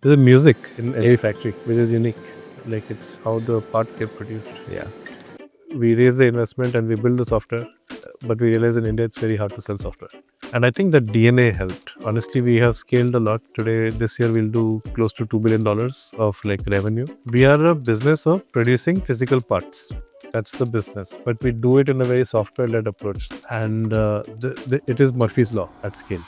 There's a music in every factory, which is unique. Like it's how the parts get produced. Yeah. We raise the investment and we build the software, but we realize in India it's very hard to sell software. And I think that DNA helped. Honestly, we have scaled a lot. Today, this year, we'll do close to $2 billion of like revenue. We are a business of producing physical parts. That's the business, but we do it in a very software-led approach, and it is Murphy's law at scale.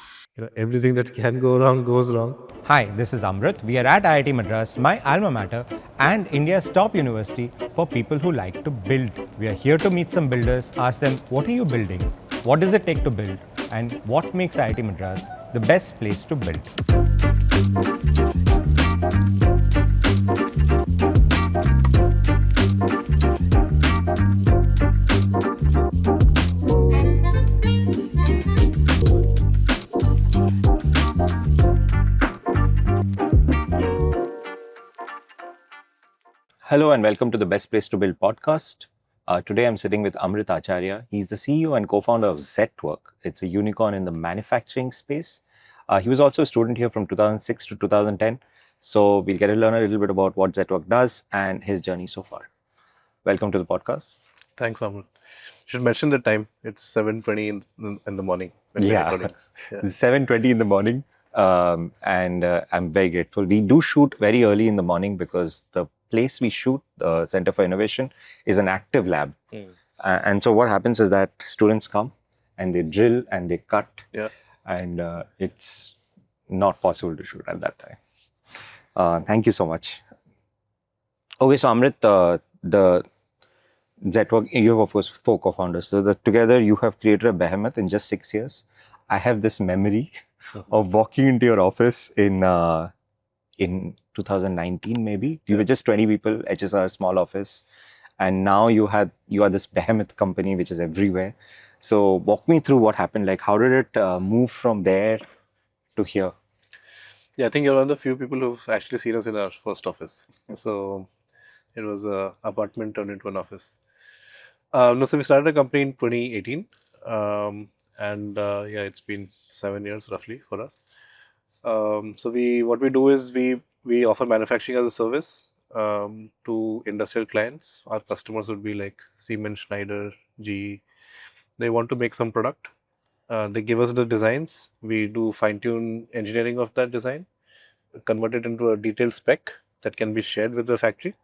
Everything that can go wrong goes wrong. Hi, this is Amrit. We are at IIT Madras, my alma mater, and India's top university for people who like to build. We are here to meet some builders, ask them, what are you building? What does it take to build? And what makes IIT Madras the best place to build? Hello and welcome to the Best Place to Build podcast. Today I'm sitting with Amrit Acharya. He's the CEO and co-founder of Zetwerk. It's a unicorn in the manufacturing space. He was also a student here from 2006 to 2010. So we'll get to learn a little bit about what Zetwerk does and his journey so far. Welcome to the podcast. Thanks, Amrit. Should mention the time. It's 7:20 in the morning. When we're recording this. 7:20 in the morning. And I'm very grateful. We do shoot very early in the morning because the place we shoot, the Center for Innovation, is an active lab. And so what happens is that students come and they drill and they cut. And it's not possible to shoot at that time. Thank you so much. Okay, so Amrit, the Zetwerk, you have of course 4 co-founders. So together you have created a behemoth in just 6 years. I have this memory of walking into your office in 2019 maybe. You were just 20 people, HSR, small office. And now you are this behemoth company which is everywhere. So walk me through what happened. Like how did it move from there to here? Yeah, I think you're one of the few people who've actually seen us in our first office. So it was an apartment turned into an office. So we started a company in 2018. It's been 7 years roughly for us. So what we do is we offer manufacturing as a service to industrial clients. Our customers would be like Siemens, Schneider, GE. They want to make some product. They give us the designs. We do fine-tune engineering of that design, convert it into a detailed spec that can be shared with the factory,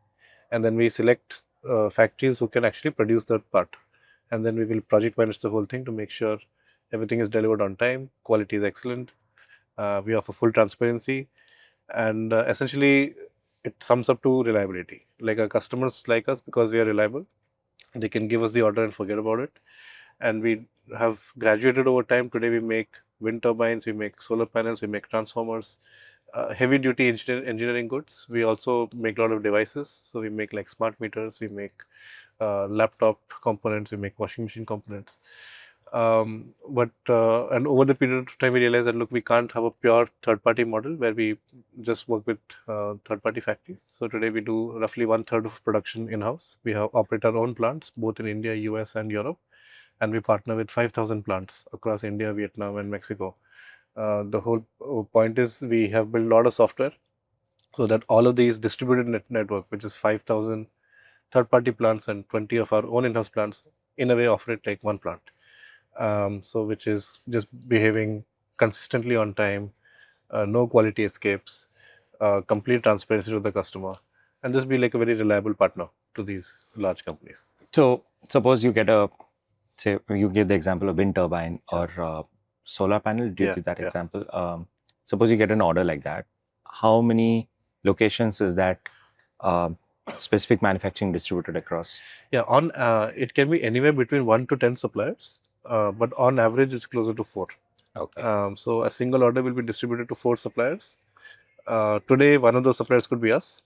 and then we select factories who can actually produce that part. And then we will project manage the whole thing to make sure everything is delivered on time, quality is excellent. We offer full transparency, and essentially it sums up to reliability. Like our customers like us because we are reliable. They can give us the order and forget about it. And we have graduated over time. Today we make wind turbines, we make solar panels, we make transformers, heavy duty engineering goods. We also make a lot of devices. So we make like smart meters, we make laptop components, we make washing machine components. And over the period of time we realized that look, we can't have a pure third-party model where we just work with third-party factories. So today we do roughly 1/3 of production in-house. We operate our own plants both in India, US and Europe, and we partner with 5,000 plants across India, Vietnam and Mexico. The whole point is we have built a lot of software so that all of these distributed network, which is 5,000 third-party plants and 20 of our own in-house plants, in a way operate like one plant. So which is just behaving consistently on time, no quality escapes, complete transparency to the customer, and just be like a very reliable partner to these large companies. So suppose you you give the example of wind turbine or solar panel, do you give that example? Suppose you get an order like that. How many locations is that specific manufacturing distributed across? Yeah, it can be anywhere between 1 to 10 suppliers. But on average, it's closer to 4. Okay. So a single order will be distributed to 4 suppliers. Today, one of those suppliers could be us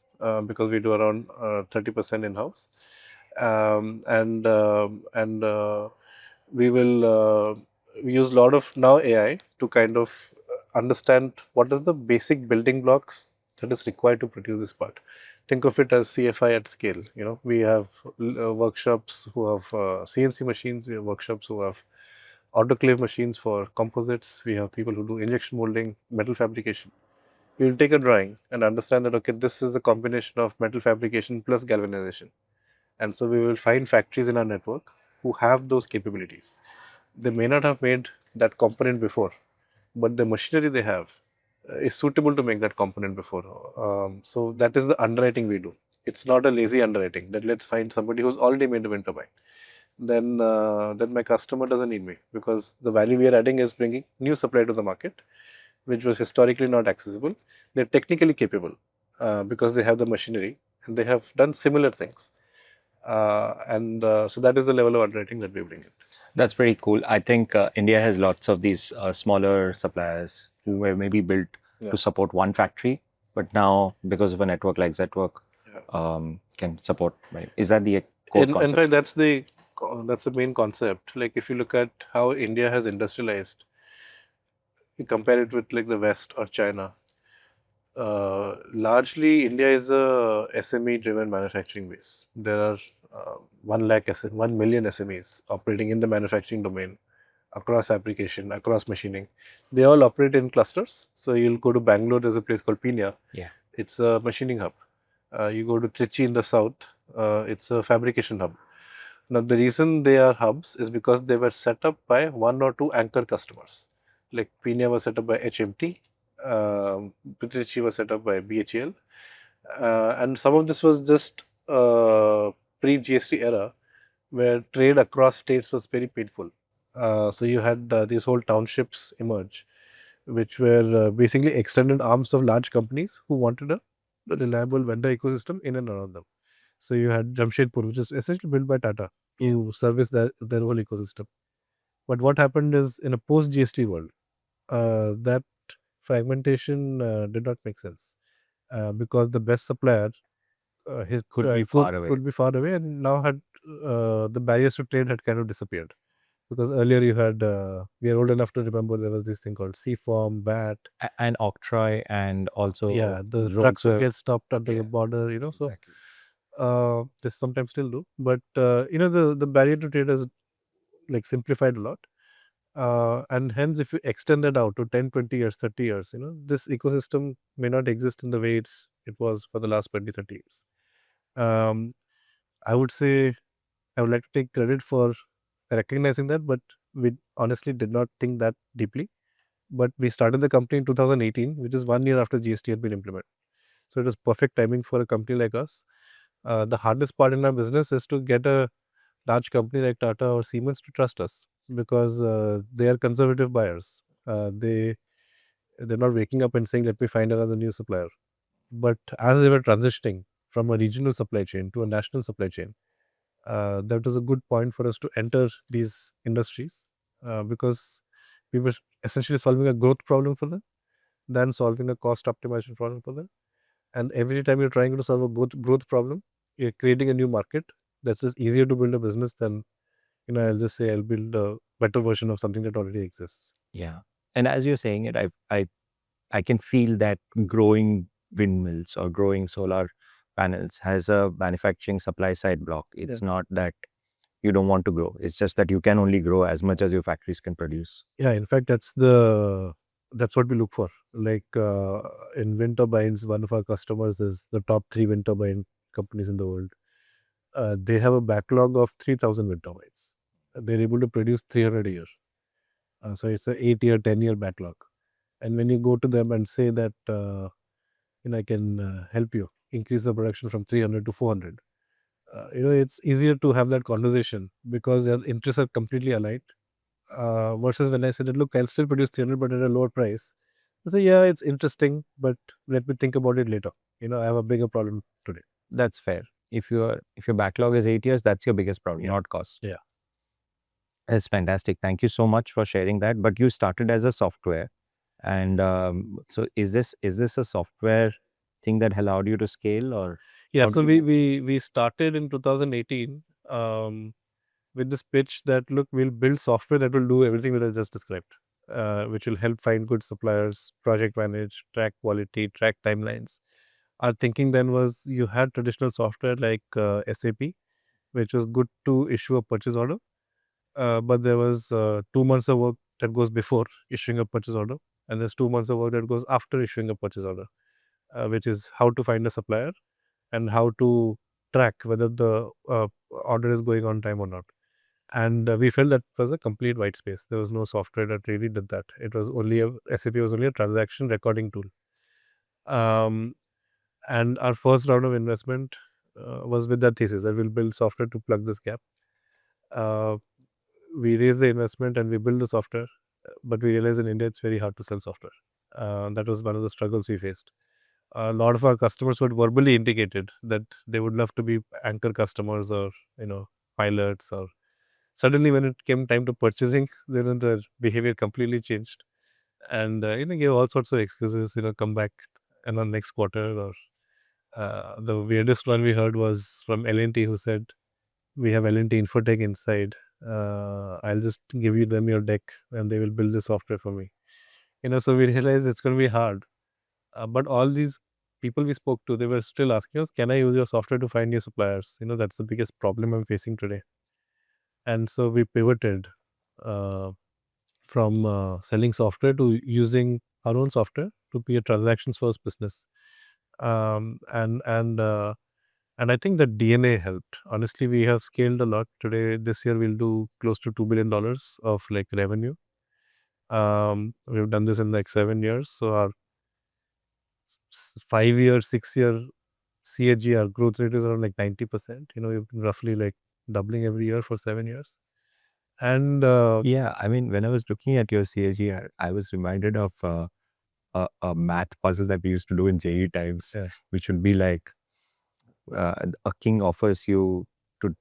because we do around 30% in-house. We use a lot of now AI to kind of understand what is the basic building blocks that is required to produce this part. Think of it as CFI at scale. We have workshops who have CNC machines. We have workshops who have autoclave machines for composites. We have people who do injection molding, metal fabrication. We will take a drawing and understand that, okay, this is a combination of metal fabrication plus galvanization. And so we will find factories in our network who have those capabilities. They may not have made that component before, but the machinery they have is suitable to make that component before. So that is the underwriting we do. It's not a lazy underwriting that let's find somebody who's already made a wind turbine. Then my customer doesn't need me, because the value we are adding is bringing new supply to the market, which was historically not accessible. They're technically capable because they have the machinery and they have done similar things. So that is the level of underwriting that we bring in. That's pretty cool. I think India has lots of these smaller suppliers who were maybe built to support one factory, but now because of a network like Zetwerk, can support. Right? Is that the core concept? In fact, that's the main concept. Like if you look at how India has industrialized, you compare it with like the West or China. Largely, India is a SME-driven manufacturing base. There are 1 million SMEs operating in the manufacturing domain across fabrication, across machining. They all operate in clusters. So you'll go to Bangalore, there's a place called Pina. Yeah. It's a machining hub. You go to Trichy in the south, it's a fabrication hub. Now, the reason they are hubs is because they were set up by one or two anchor customers. Like Pina was set up by HMT, Trichy was set up by BHEL, and some of this was just pre-GST era, where trade across states was very painful. So you had these whole townships emerge, which were basically extended arms of large companies who wanted a reliable vendor ecosystem in and around them. So you had Jamshedpur, which is essentially built by Tata, to service their whole ecosystem. But what happened is, in a post GST world, that fragmentation did not make sense, because the best supplier Could be far away. could be far away, and now had the barriers to trade had kind of disappeared. Because earlier you had, we are old enough to remember there was this thing called CFOM, VAT. And octroi, and also The roads trucks would were- get stopped at the border, so Exactly. they sometimes still do. But, the barrier to trade has like simplified a lot. And hence, if you extend that out to 10, 20 years, 30 years, this ecosystem may not exist in the way it was for the last 20, 30 years. Um, I would say I would like to take credit for recognizing that, but we honestly did not think that deeply. But we started the company in 2018, which is 1 year after GST had been implemented. So it was perfect timing for a company like us. The hardest part in our business is to get a large company like Tata or Siemens to trust us, because they are conservative buyers. They're not waking up and saying, "Let me find another new supplier." But as they were transitioning from a regional supply chain to a national supply chain, that was a good point for us to enter these industries, because we were essentially solving a growth problem for them, than solving a cost optimization problem for them. And every time you're trying to solve a growth problem, you're creating a new market. That's just easier to build a business than, I'll just say I'll build a better version of something that already exists. Yeah. And as you're saying it, I can feel that growing windmills or growing solar panels has a manufacturing supply side block. It's not that you don't want to grow. It's just that you can only grow as much as your factories can produce. Yeah, in fact, that's what we look for. Like in wind turbines, one of our customers is the top 3 wind turbine companies in the world. They have a backlog of 3,000 wind turbines. They're able to produce 300 a year. So it's a 8-year, 10-year backlog. And when you go to them and say that, I can help you increase the production from 300 to 400, it's easier to have that conversation because their interests are completely aligned. Versus when I said that, look, I'll still produce 300 but at a lower price. I say, yeah, it's interesting, but let me think about it later. I have a bigger problem today. That's fair. If your backlog is 8 years, that's your biggest problem, not cost. Yeah. That's fantastic. Thank you so much for sharing that. But you started as a software, and so is this a software thing that allowed you to scale, or Yeah, how so did we started in 2018 with this pitch that, look, we'll build software that will do everything that I just described, which will help find good suppliers, project manage, track quality, track timelines. Our thinking then was, you had traditional software like SAP, which was good to issue a purchase order, but there was 2 months of work that goes before issuing a purchase order. and there's 2 months of work that goes after issuing a purchase order, which is how to find a supplier and how to track whether the order is going on time or not. And we felt that was a complete white space. There was no software that really did that. It was only SAP was only a transaction recording tool. And our first round of investment was with that thesis that we'll build software to plug this gap. We raised the investment and we built the software, but we realized in India it's very hard to sell software. That was one of the struggles we faced. A lot of our customers were verbally indicated that they would love to be anchor customers or pilots, or suddenly when it came time to purchasing, then the behavior completely changed, and gave all sorts of excuses. Come back and on next quarter, or the weirdest one we heard was from L&T, who said, "We have L&T Infotech inside. I'll just give them your deck, and they will build the software for me." So we realized it's going to be hard. But all these people we spoke to, they were still asking us, "Can I use your software to find new suppliers?" That's the biggest problem I'm facing today. And so we pivoted uh, from selling software to using our own software to be a transactions first business. Um, and and uh, and I think the DNA helped. Honestly, we have scaled a lot. Today, this year, we'll do close to $2 billion of like revenue. We've done this in like 7 years. So our 5 year, 6 year CAGR growth rate is around like 90%. We've been roughly like doubling every year for 7 years. And Yeah, I mean, when I was looking at your CAGR, I was reminded of a math puzzle that we used to do in JE times, yeah, which would be like a king offers you to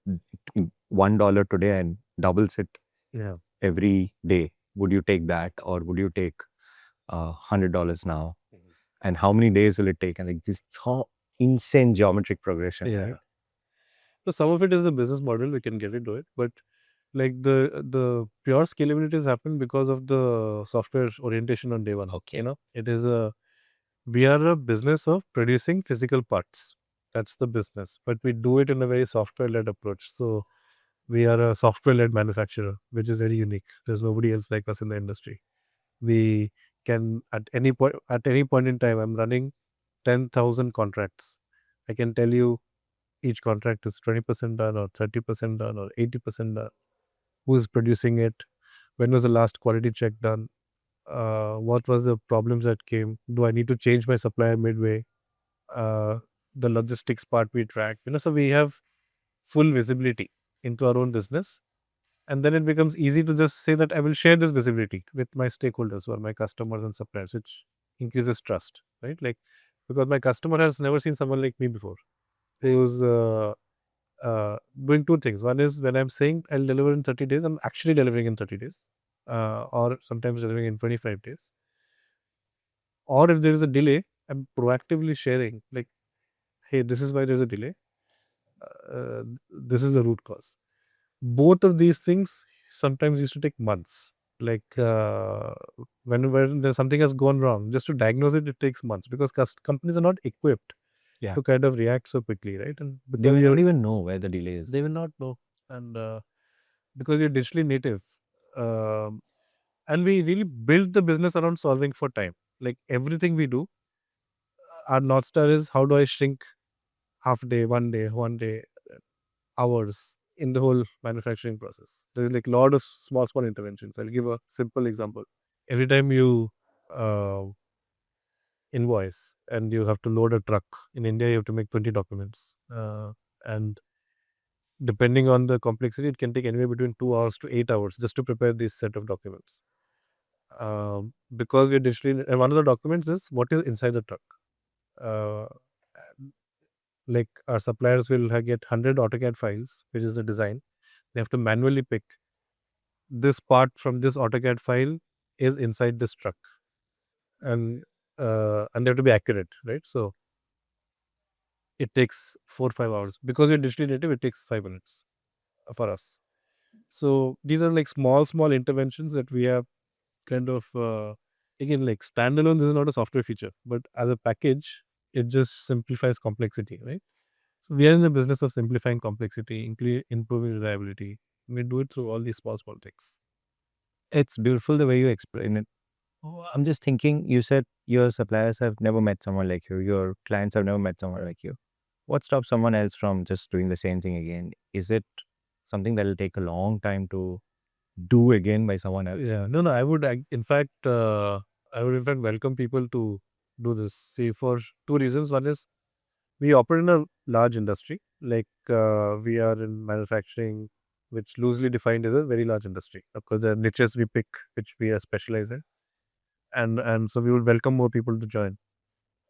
$1 today and doubles it yeah. every day. Would you take that, or would you take $100 now? And how many days will it take? And like this whole insane geometric progression. Yeah. Right? So some of it is the business model, we can get into it, but like the pure scalability has happened because of the software orientation on day one. Okay. It is we are a business of producing physical parts. That's the business, but we do it in a very software led approach. So we are a software led manufacturer, which is very unique. There's nobody else like us in the industry. We can at any point in time, I'm running 10,000 contracts. I can tell you each contract is 20% done or 30% done or 80% done. Who's producing it? When was the last quality check done? What was the problems that came? Do I need to change my supplier midway? The logistics part we track. So we have full visibility into our own business. And then it becomes easy to just say that I will share this visibility with my stakeholders or my customers and suppliers, which increases trust, right? Like, because my customer has never seen someone like me before, who's doing two things. One is when I'm saying I'll deliver in 30 days, I'm actually delivering in 30 days, or sometimes delivering in 25 days. Or if there is a delay, I'm proactively sharing, like, hey, this is why there's a delay. This is the root cause. Both of these things sometimes used to take months. Like when there's something has gone wrong, just to diagnose it, it takes months because companies are not equipped Yeah. to kind of react so quickly, right? And They because may not even know where the delay is. they will not know, and because you're digitally native, um, and we really build the business around solving for time. Like everything we do, our north star is how do I shrink half day, 1 day, hours in the whole manufacturing process. There's like a lot of small interventions. I'll give a simple example. Every time you uh, invoice and you have to load a truck in India, you have to make 20 documents. And depending on the complexity, it can take anywhere between 2 hours to 8 hours just to prepare this set of documents. Because we're digitally, and one of the documents is what is inside the truck. Uh, like our suppliers will get 100 AutoCAD files, which is the design. They have to manually pick this part from this AutoCAD file is inside this truck, and they have to be accurate, right? So it takes 4 or 5 hours because we're digitally native. It takes 5 minutes for us. So these are like small interventions that we have kind of again, like standalone. This is not a software feature, but as a package, it just simplifies complexity, right? So we are in the business of simplifying complexity, improving reliability. We do it through all these small things. It's beautiful the way you explain it. I'm just thinking, you said your suppliers have never met someone like you, your clients have never met someone like you. What stops someone else from just doing the same thing again? Is it something that will take a long time to do again by someone else? Yeah, no, I would, in fact, welcome people to do this. See, for two reasons. One is we operate in a large industry, like we are in manufacturing, which loosely defined is a very large industry. Of course, there are niches we pick, which we are specialized in, and so we would welcome more people to join.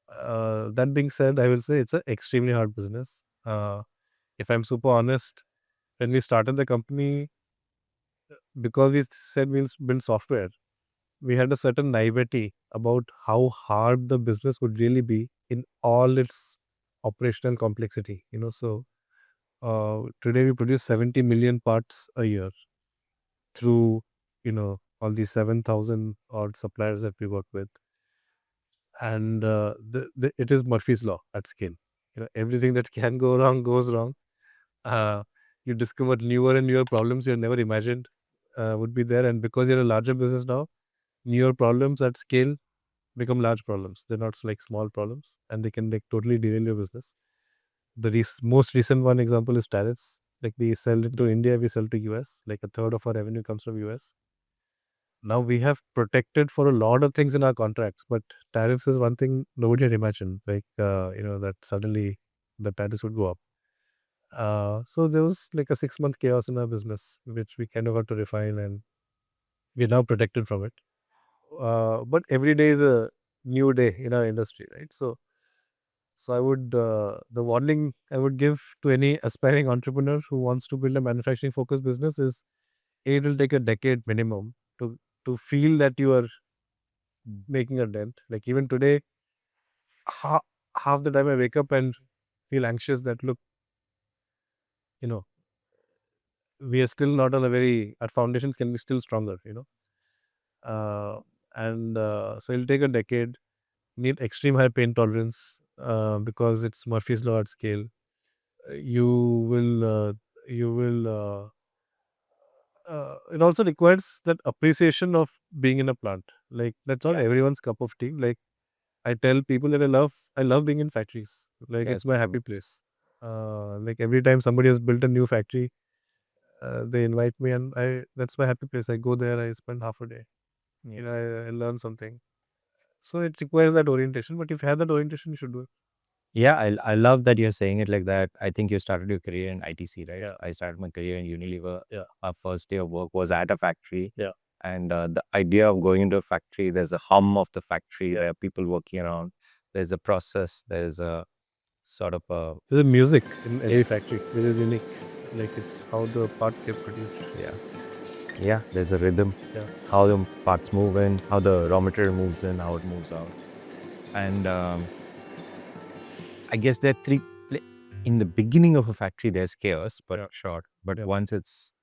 That being said, I will say it's an extremely hard business. If I'm super honest, when we started the company, because we said we'll build software, we had a certain naivety about how hard the business would really be in all its operational complexity. So today we produce 70 million parts a year through all these 7,000 odd suppliers that we work with, and it is Murphy's law at scale. Everything that can go wrong goes wrong. uh, you discover newer and newer problems you never imagined would be there, and because you're a larger business now, newer problems at scale become large problems. They're not like small problems, and they can like totally derail your business. The most recent one example is tariffs. Like we sell it to India, we sell to US. Like a third of our revenue comes from US. Now we have protected for a lot of things in our contracts, but tariffs is one thing nobody had imagined. Like that suddenly the tariffs would go up. So there was like a 6-month chaos in our business, which we kind of had to refine, and we're now protected from it. But every day is a new day in our industry, right? So I would the warning I would give to any aspiring entrepreneur who wants to build a manufacturing focused business is it will take a decade minimum to feel that you are making a dent. Like even today, ha- half the time I wake up and feel anxious that look, you know, we are still not on a very our foundations can be still stronger, uh, and so it'll take a decade. Need extreme high pain tolerance because it's Murphy's law at scale. You will you will it also requires that appreciation of being in a plant. Like that's not everyone's cup of tea. Like I tell people that I love being in factories. Like it's my happy place. Like every time somebody has built a new factory, they invite me, and I that's my happy place. I go there, I spend half a day. I learn something. So it requires that orientation. But if you have that orientation, you should do it. Yeah, I love that you're saying it like that. I think you started your career in ITC, right? Yeah. I started my career in Unilever. Yeah. Our first day of work was at a factory. Yeah. And the idea of going into a factory, there's a hum of the factory, there are people working around, there's a process, there's a sort of a, There's a music in every factory, which is unique. Like it's how the parts get produced. yeah, there's a rhythm, Yeah. how the parts move in, how the raw material moves in, how it moves out. And I guess there are three, in the beginning of a factory, there's chaos, but Yeah. short. But Yeah. once it's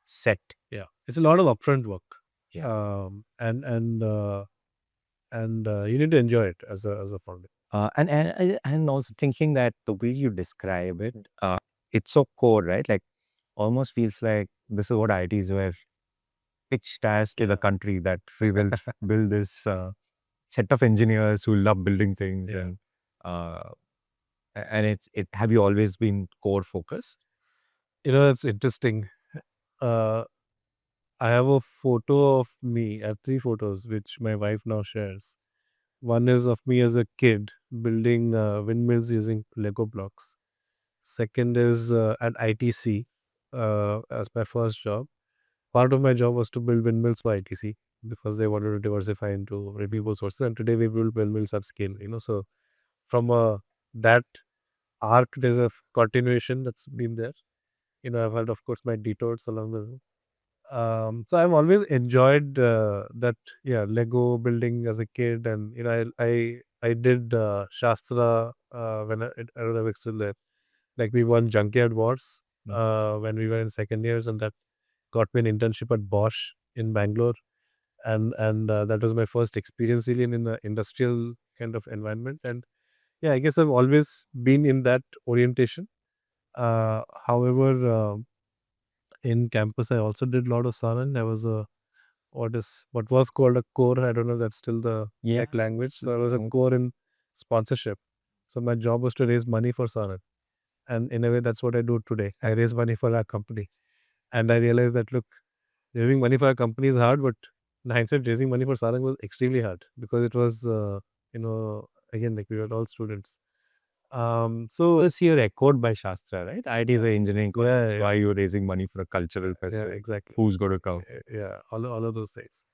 set, Yeah. It's a lot of upfront work. Yeah. And you need to enjoy it as a founder. And also thinking that the way you describe it, it's so core, right? Like almost feels like this is what ITs were pitched as to the country, that we will build this set of engineers who love building things, Yeah. and it. Have you always been core focused? It's interesting. Uh, I have a photo of me. I have 3 photos, which my wife now shares. One is of me as a kid building windmills using Lego blocks. Second is at ITC as my first job. Part of my job was to build windmills for ITC because they wanted to diversify into renewable sources. And today we build windmills at scale. So from that arc, there's a continuation that's been there. I've had, of course, my detours along the way. So I've always enjoyed that, yeah, Lego building as a kid, and I did Shastra when I don't know if it's still there. Like we won Junkyard Wars when we were in second years, and that got me an internship at Bosch in Bangalore, and that was my first experience really in the industrial kind of environment. And yeah, I guess I've always been in that orientation. However, in campus, I also did a lot of Saran. I was a what was called a core. I don't know if that's still the tech language. So I was a core in sponsorship. So my job was to raise money for Saran. And in a way, that's what I do today. I raise money for our company. And I realized that, look, raising money for our company is hard, but in hindsight, raising money for Sarang was extremely hard because it was, again, like we were all students. So Plus, you're echoed by Shastra, right? IT is an engineering college. Yeah. Why are you raising money for a cultural festival? Yeah, exactly. Who's going to come? Yeah, all of those things.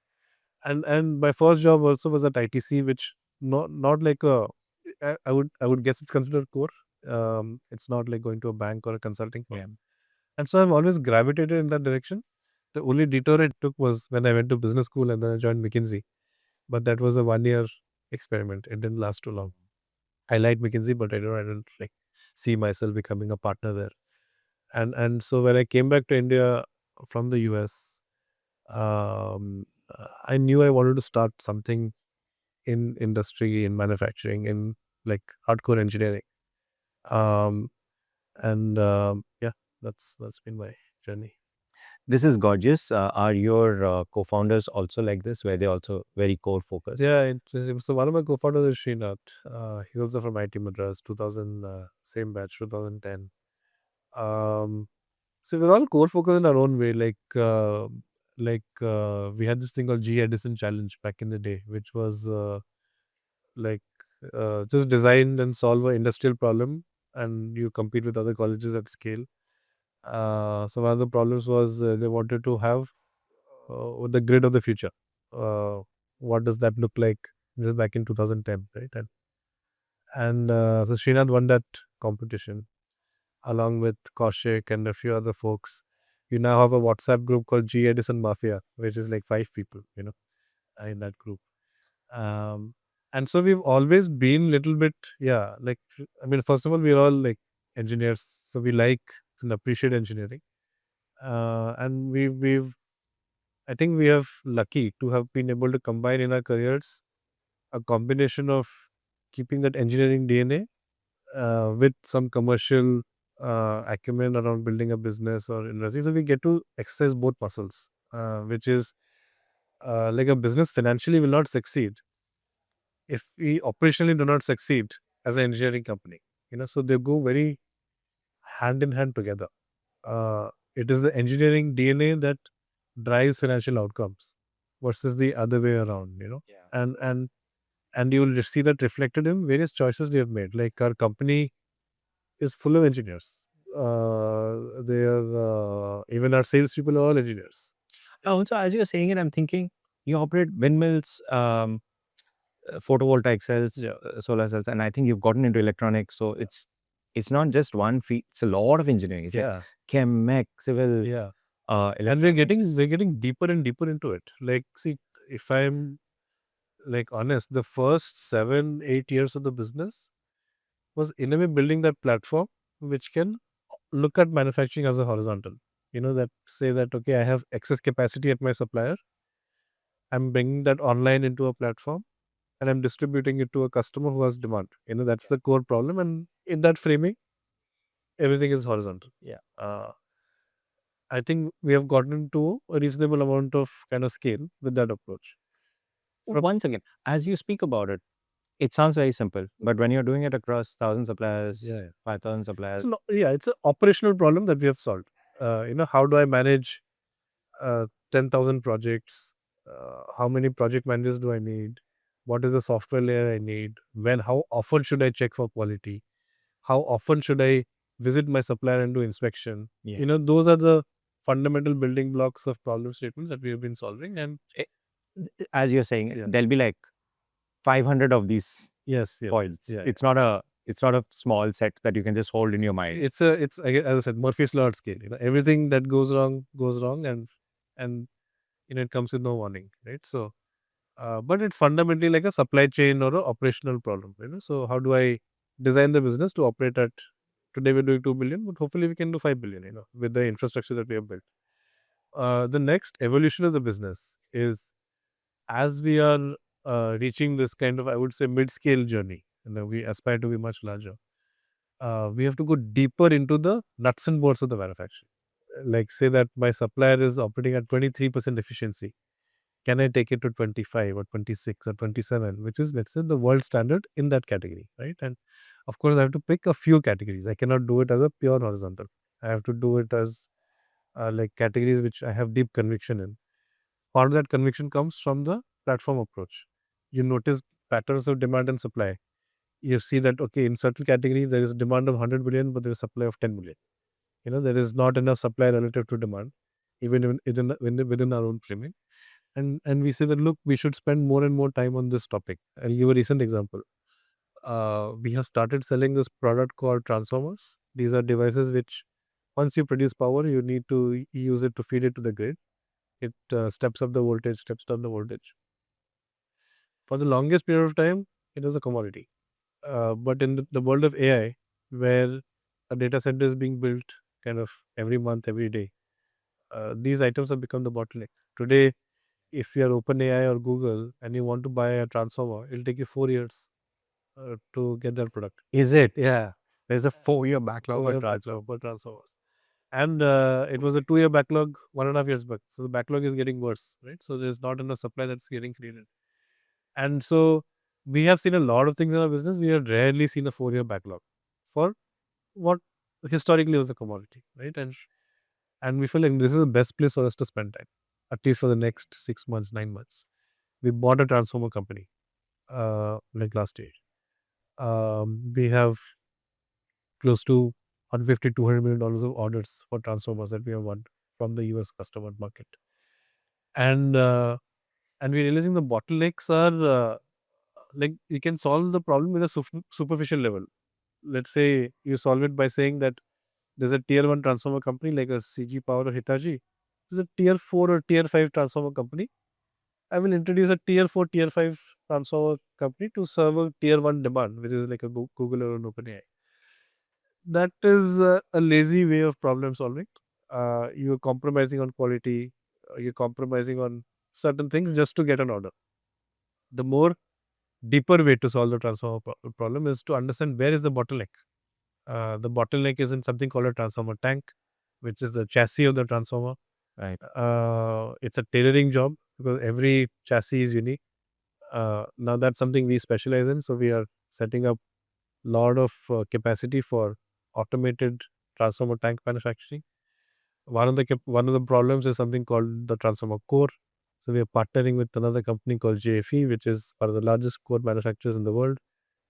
And my first job also was at ITC, which not like I would guess it's considered core. It's not like going to a bank or a consulting firm. Yeah. And so I've always gravitated in that direction. The only detour it took was when I went to business school and then I joined McKinsey. But that was a 1-year experiment. It didn't last too long. I liked McKinsey, but I didn't like see myself becoming a partner there. And so when I came back to India from the US, I knew I wanted to start something in industry, in manufacturing, in like hardcore engineering. Yeah, that's been my journey. This is gorgeous. Are your co-founders also like this, where they're also very core focused? Yeah, so one of my co-founders is Srinath. He was from IT Madras, 2000, same batch, 2010. So we're all core focused in our own way. We had this thing called G Edison Challenge back in the day, which was like just design and solve an industrial problem, and you compete with other colleges at scale. So one of the problems was they wanted to have the grid of the future. What does that look like? This is back in 2010, right? So Srinath won that competition along with Kaushik and a few other folks. You now have a WhatsApp group called G Edison Mafia, which is like 5 people, in that group. And so we've always been little bit, first of all, we're all like engineers, so we like and appreciate engineering. And I think we have lucky to have been able to combine in our careers a combination of keeping that engineering DNA with some commercial acumen around building a business or investing. So we get to exercise both muscles, which is like a business financially will not succeed if we operationally do not succeed as an engineering company. So they go very hand in hand together. It is the engineering DNA that drives financial outcomes versus the other way around. And you will see that reflected in various choices we have made. Like our company is full of engineers. They are even our salespeople are all engineers. Also, as you're saying it, I'm thinking you operate windmills, photovoltaic cells, solar cells, and I think you've gotten into electronics. So it's not just one feat; it's a lot of engineering. It's like chem, mech, civil. And we're getting deeper and deeper into it. Like, see, if I'm like honest, the first 7-8 years of the business was in a way building that platform which can look at manufacturing as a horizontal. That say that, okay, I have excess capacity at my supplier. I'm bringing that online into a platform and I'm distributing it to a customer who has demand. That's the core problem. And in that framing, everything is horizontal. I think we have gotten to a reasonable amount of kind of scale with that approach. Once again, as you speak about it, it sounds very simple, but when you're doing it across 1,000 suppliers, 5,000 suppliers. It's an operational problem that we have solved. How do I manage 10,000 projects? How many project managers do I need? What is the software layer I need? How often should I check for quality? How often should I visit my supplier and do inspection? Those are the fundamental building blocks of problem statements that we have been solving. And as you're saying, there'll be like 500 of these points. It's not a small set that you can just hold in your mind. It's as I said, Murphy's law at scale. Everything that goes wrong, and it comes with no warning, right? So, but it's fundamentally like a supply chain or a operational problem. So how do I design the business to operate at? Today we're doing 2 billion, but hopefully we can do 5 billion. With the infrastructure that we have built. The next evolution of the business is as we are reaching this kind of, I would say, mid-scale journey, and we aspire to be much larger. We have to go deeper into the nuts and bolts of the manufacturing. Like say that my supplier is operating at 23% efficiency. can I take it to 25 or 26 or 27, which is, let's say, the world standard in that category, right? And of course, I have to pick a few categories. I cannot do it as a pure horizontal. I have to do it as like categories which I have deep conviction in. Part of that conviction comes from the platform approach. You notice patterns of demand and supply. You see that, okay, in certain categories, there is demand of 100 billion, but there is supply of 10 million. There is not enough supply relative to demand, even within our own framing. And we say that, look, we should spend more and more time on this topic. I'll give a recent example. We have started selling this product called transformers. These are devices which, once you produce power, you need to use it to feed it to the grid. It steps up the voltage, steps down the voltage. For the longest period of time, it was a commodity. But in the world of AI, where a data center is being built kind of every month, every day, these items have become the bottleneck. Today, if you are OpenAI or Google and you want to buy a transformer, it'll take you 4 years to get that product. Is it? Yeah, There's a 4-year backlog for transformers. And it was a 2-year backlog, 1.5 years back. So the backlog is getting worse, right? So there's not enough supply that's getting created. And so we have seen a lot of things in our business. We have rarely seen a 4-year backlog for what historically was a commodity, right? And we feel like this is the best place for us to spend time, at least for the next 6 months, 9 months. We bought a transformer company like last year. We have close to $150-200 million of orders for transformers that we have won from the US customer market. And we're realizing the bottlenecks are like you can solve the problem at a superficial level. Let's say you solve it by saying that there's a tier 1 transformer company like a CG Power or Hitachi. There's a tier 4 or tier 5 transformer company. I will introduce a tier 4, tier 5 transformer company to serve a tier 1 demand, which is like a Google or an OpenAI. That is a lazy way of problem solving. You're compromising on quality, you're compromising on certain things just to get an order. The more deeper way to solve the transformer problem is to understand where is the bottleneck. The bottleneck is in something called a transformer tank, which is the chassis of the transformer. Right. It's a tailoring job because every chassis is unique. Now that's something we specialize in. So we are setting up a lot of capacity for automated transformer tank manufacturing. One of the problems is something called the transformer core. So we are partnering with another company called JFE, which is one of the largest core manufacturers in the world,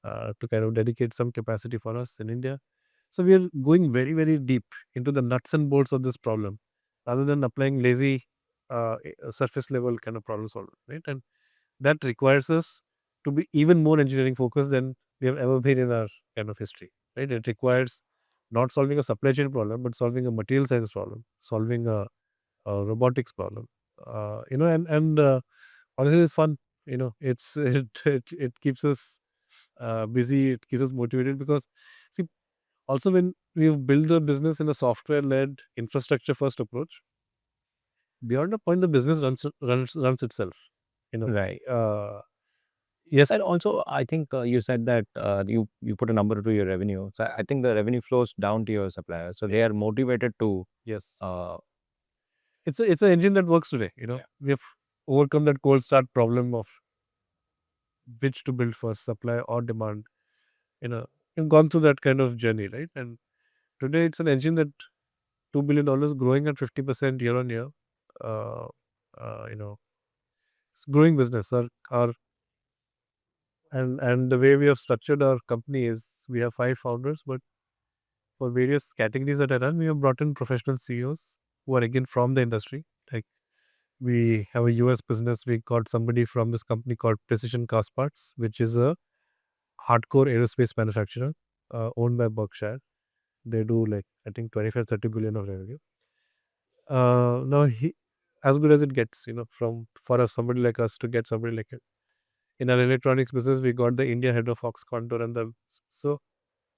to kind of dedicate some capacity for us in India. So we are going very, very deep into the nuts and bolts of this problem, rather than applying lazy surface level kind of problem solving, right? And that requires us to be even more engineering focused than we have ever been in our kind of history, right? It requires not solving a supply chain problem, but solving a material science problem, solving a robotics problem. And honestly, it's fun. It's it keeps us busy. It keeps us motivated because, see, also when we've built the business in a software-led infrastructure first approach, beyond a point, the business runs itself. Right. Yes, And also, I think you said that you put a number to your revenue. So I think the revenue flows down to your suppliers. So they are motivated to. yes. Uh, It's an engine that works today. We have overcome that cold start problem of which to build first, supply or demand. We've gone through that kind of journey, right? And today it's an engine that $2 billion growing at 50% year on year. Uh, it's growing business. Our and the way we have structured our company is we have 5 founders, but for various categories that I run, we have brought in professional CEOs who are again from the industry. Like we have a US business. We got somebody from this company called Precision Cast Parts, which is a hardcore aerospace manufacturer owned by Berkshire. They do like I think 25-30 billion of revenue. Now he, as good as it gets, from for us somebody like us to get somebody like it. In our electronics business, we got the India head of Foxconn and the so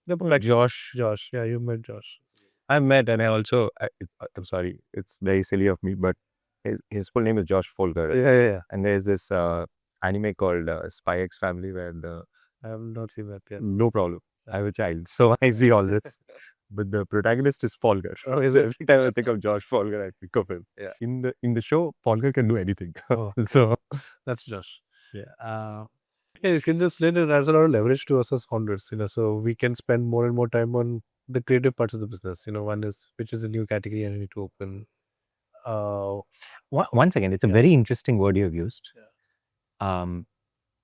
the like Josh, Yeah, you met Josh. I met, and I also. I'm sorry, it's very silly of me, but his full name is Josh Folger. Yeah. And there's this anime called Spy X Family where the. I have not seen that yet. No problem. I have a child, so I see all this. but the protagonist is Polgar. Oh, is So it? every time I think of Josh Polgar, I think of him. Yeah. In the show, Polgar can do anything. Oh. So That's Josh. Yeah. Yeah, you can just let it as a lot of leverage to us as founders, so we can spend more and more time on the creative parts of the business. One is which is a new category I need to open. Once again, it's a Yeah. very interesting word you've used.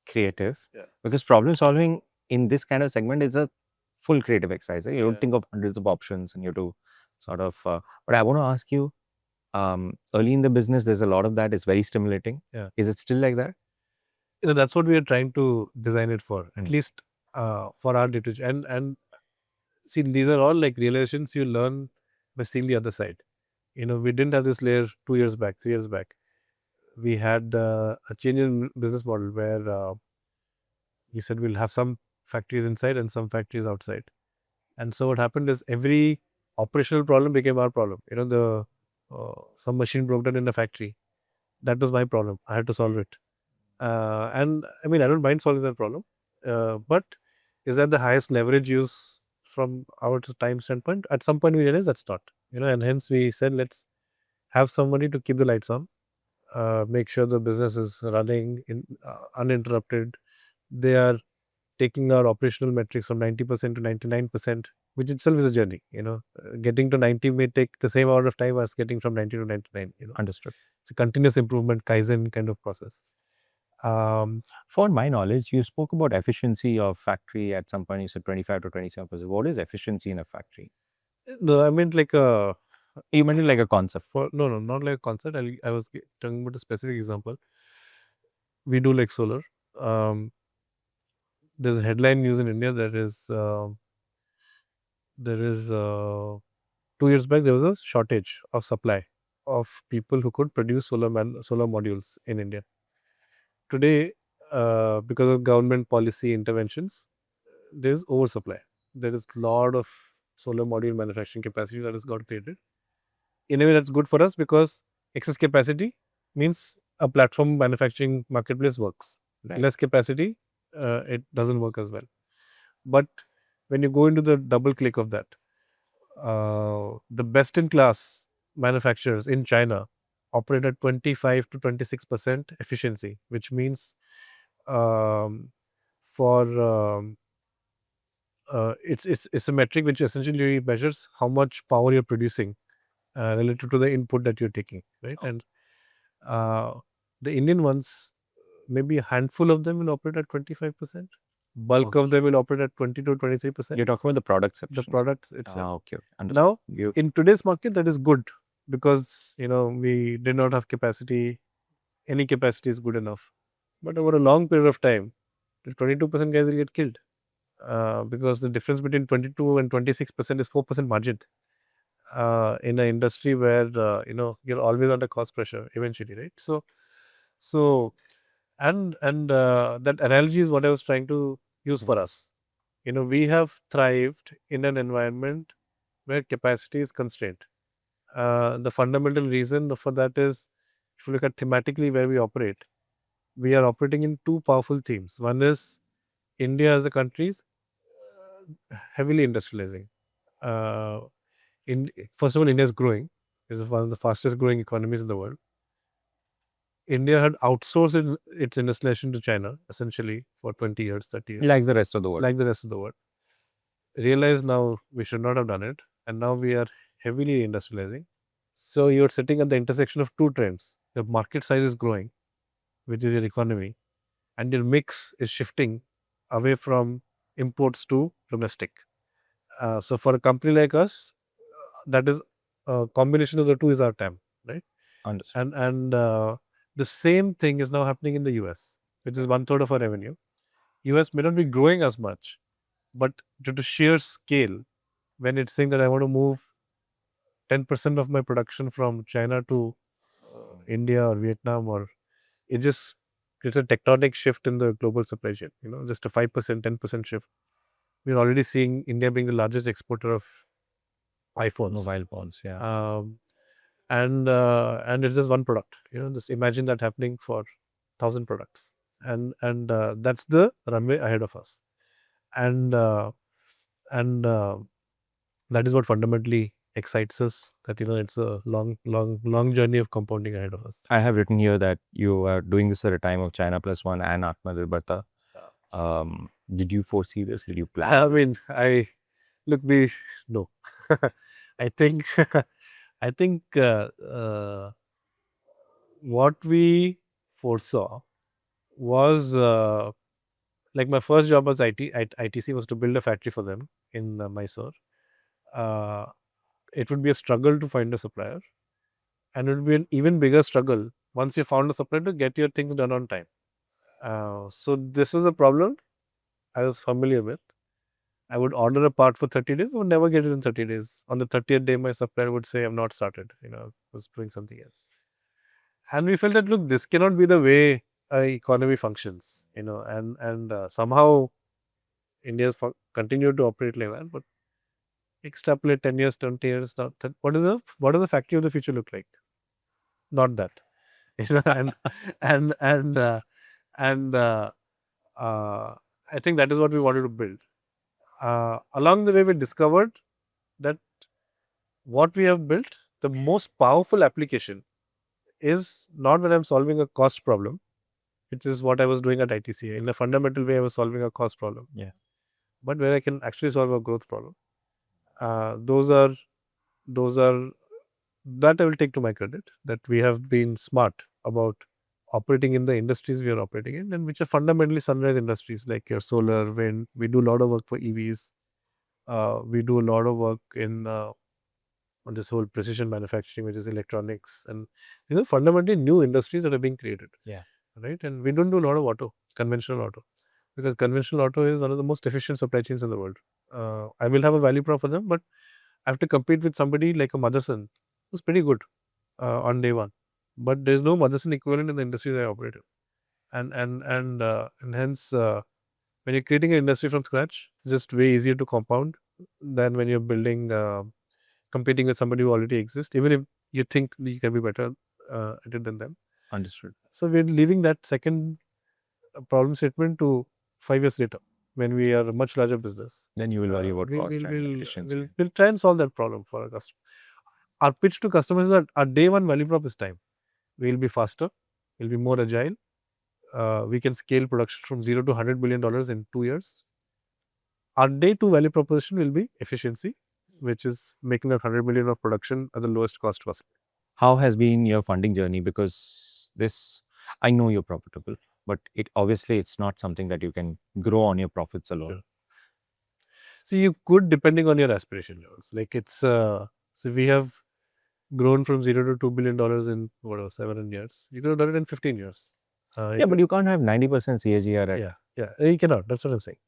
Creative. Yeah. Because problem solving in this kind of segment is a full creative exercise. You Yeah. don't think of hundreds of options and you have to sort of. But I want to ask you, early in the business, there's a lot of that. It's very stimulating. Yeah. Is it still like that? That's what we are trying to design it for, at least for our data. And see, these are all like realizations you learn by seeing the other side. We didn't have this layer 2 years back, 3 years back. We had a change in business model where we said we'll have some factories inside and some factories outside. And so what happened is every operational problem became our problem. Some machine broke down in the factory. That was my problem. I had to solve it. And I mean, I don't mind solving that problem. But is that the highest leverage use from our time standpoint? At some point, we realized that's not. And hence we said, let's have somebody to keep the lights on, make sure the business is running uninterrupted. They are taking our operational metrics from 90% to 99%, which itself is a journey. Getting to 90 may take the same amount of time as getting from 90 to 99. Understood. It's a continuous improvement, Kaizen kind of process. For my knowledge, you spoke about efficiency of factory at some point. You said 25 to 27%. What is efficiency in a factory? No, I meant like a. You meant it like a concept. No, not like a concept. I was talking about a specific example. We do like solar. There's a headline news in India that is there is 2 years back there was a shortage of supply of people who could produce solar modules in India. Today, because of government policy interventions, there is oversupply. There is a lot of solar module manufacturing capacity that has got created. In a way, that's good for us because excess capacity means a platform manufacturing marketplace works. Right. Less capacity, it doesn't work as well. But when you go into the double click of that, the best in class manufacturers in China operate at 25 to 26% efficiency, which means it's a metric which essentially measures how much power you're producing relative to the input that you're taking, right? And the Indian ones, maybe a handful of them will operate at 25%. Bulk of them will operate at 20 to 23%. You're talking about the product section. The products itself. Okay. Now, in today's market, that is good because we did not have capacity. Any capacity is good enough. But over a long period of time, the 22% guys will get killed because the difference between 22 and 26% is 4% margin in an industry where you're always under cost pressure eventually, right? So and that analogy is what I was trying to use for us. We have thrived in an environment where capacity is constrained. The fundamental reason for that is, if you look at thematically where we operate, we are operating in two powerful themes. One is India as a country is heavily industrializing. First of all, India is growing. It's one of the fastest growing economies in the world. India had outsourced its industrialization to China essentially for 20 years, 30 years. Like the rest of the world. Like the rest of the world. Realize now we should not have done it. And now we are heavily industrializing. So you're sitting at the intersection of two trends. The market size is growing, which is your economy, and your mix is shifting away from imports to domestic. So for a company like us, that is a combination of the two is our TAM, right? Understood. And the same thing is now happening in the US, which is 1/3 of our revenue. US may not be growing as much, but due to sheer scale, when it's saying that I want to move 10% of my production from China to India or Vietnam, or it's a tectonic shift in the global supply chain. Just a 5%, 10% shift. We're already seeing India being the largest exporter of iPhones, mobile phones. Yeah. and it's just one product. Just imagine that happening for 1,000 products, and that's the runway ahead of us. And that is what fundamentally excites us, that it's a long journey of compounding ahead of us. I have written here that you are doing this at a time of China Plus One and Atmanirbharta. Did you foresee this? Did you plan? I mean, no. I think I think what we foresaw was like my first job was ITC was to build a factory for them in Mysore. It would be a struggle to find a supplier, and it would be an even bigger struggle once you found a supplier to get your things done on time. So this was a problem I was familiar with. I would order a part for 30 days, would never get it in 30 days. On the 30th day, my supplier would say, I'm not started, was doing something else. And we felt that, look, this cannot be the way economy functions, and somehow India's continued to operate like that. But extrapolate 10 years, 20 years, now, what does the factory of the future look like? Not that, and I think that is what we wanted to build. Along the way, we discovered that what we have built, the most powerful application is not when I'm solving a cost problem, which is what I was doing at ITC. In a fundamental way, I was solving a cost problem. Yeah. But where I can actually solve a growth problem. Those are that I will take to my credit, that we have been smart about operating in the industries we are operating in, and which are fundamentally sunrise industries like your solar, wind. We do a lot of work for EVs. We do a lot of work in on this whole precision manufacturing, which is electronics, and these are fundamentally new industries that are being created. Yeah. Right. And we don't do a lot of conventional auto, because conventional auto is one of the most efficient supply chains in the world. I will have a value prop for them, but I have to compete with somebody like a Madras, who's pretty good on day one. But there's no Madras equivalent in the industries I operate in. And hence, when you're creating an industry from scratch, just way easier to compound than when you're building, competing with somebody who already exists, even if you think you can be better at it than them. Understood. So we're leaving that second problem statement to 5 years later, when we are a much larger business. Then you will worry about cost and efficiency. We'll try and solve that problem for our customer. Our pitch to customers is that our day one value prop is time. We'll be faster, we'll be more agile. We can scale production from $0 to $100 billion in 2 years. Our day two value proposition will be efficiency, which is making $100 million of production at the lowest cost possible. How has been your funding journey? Because this, I know you're profitable, but it's not something that you can grow on your profits alone. Sure. See, you could, depending on your aspiration levels. Like so we have grown from $0 to $2 billion in whatever 7 years. You could have done it in 15 years. But you can't have 90% CAGR at. Yeah, you cannot. That's what I'm saying.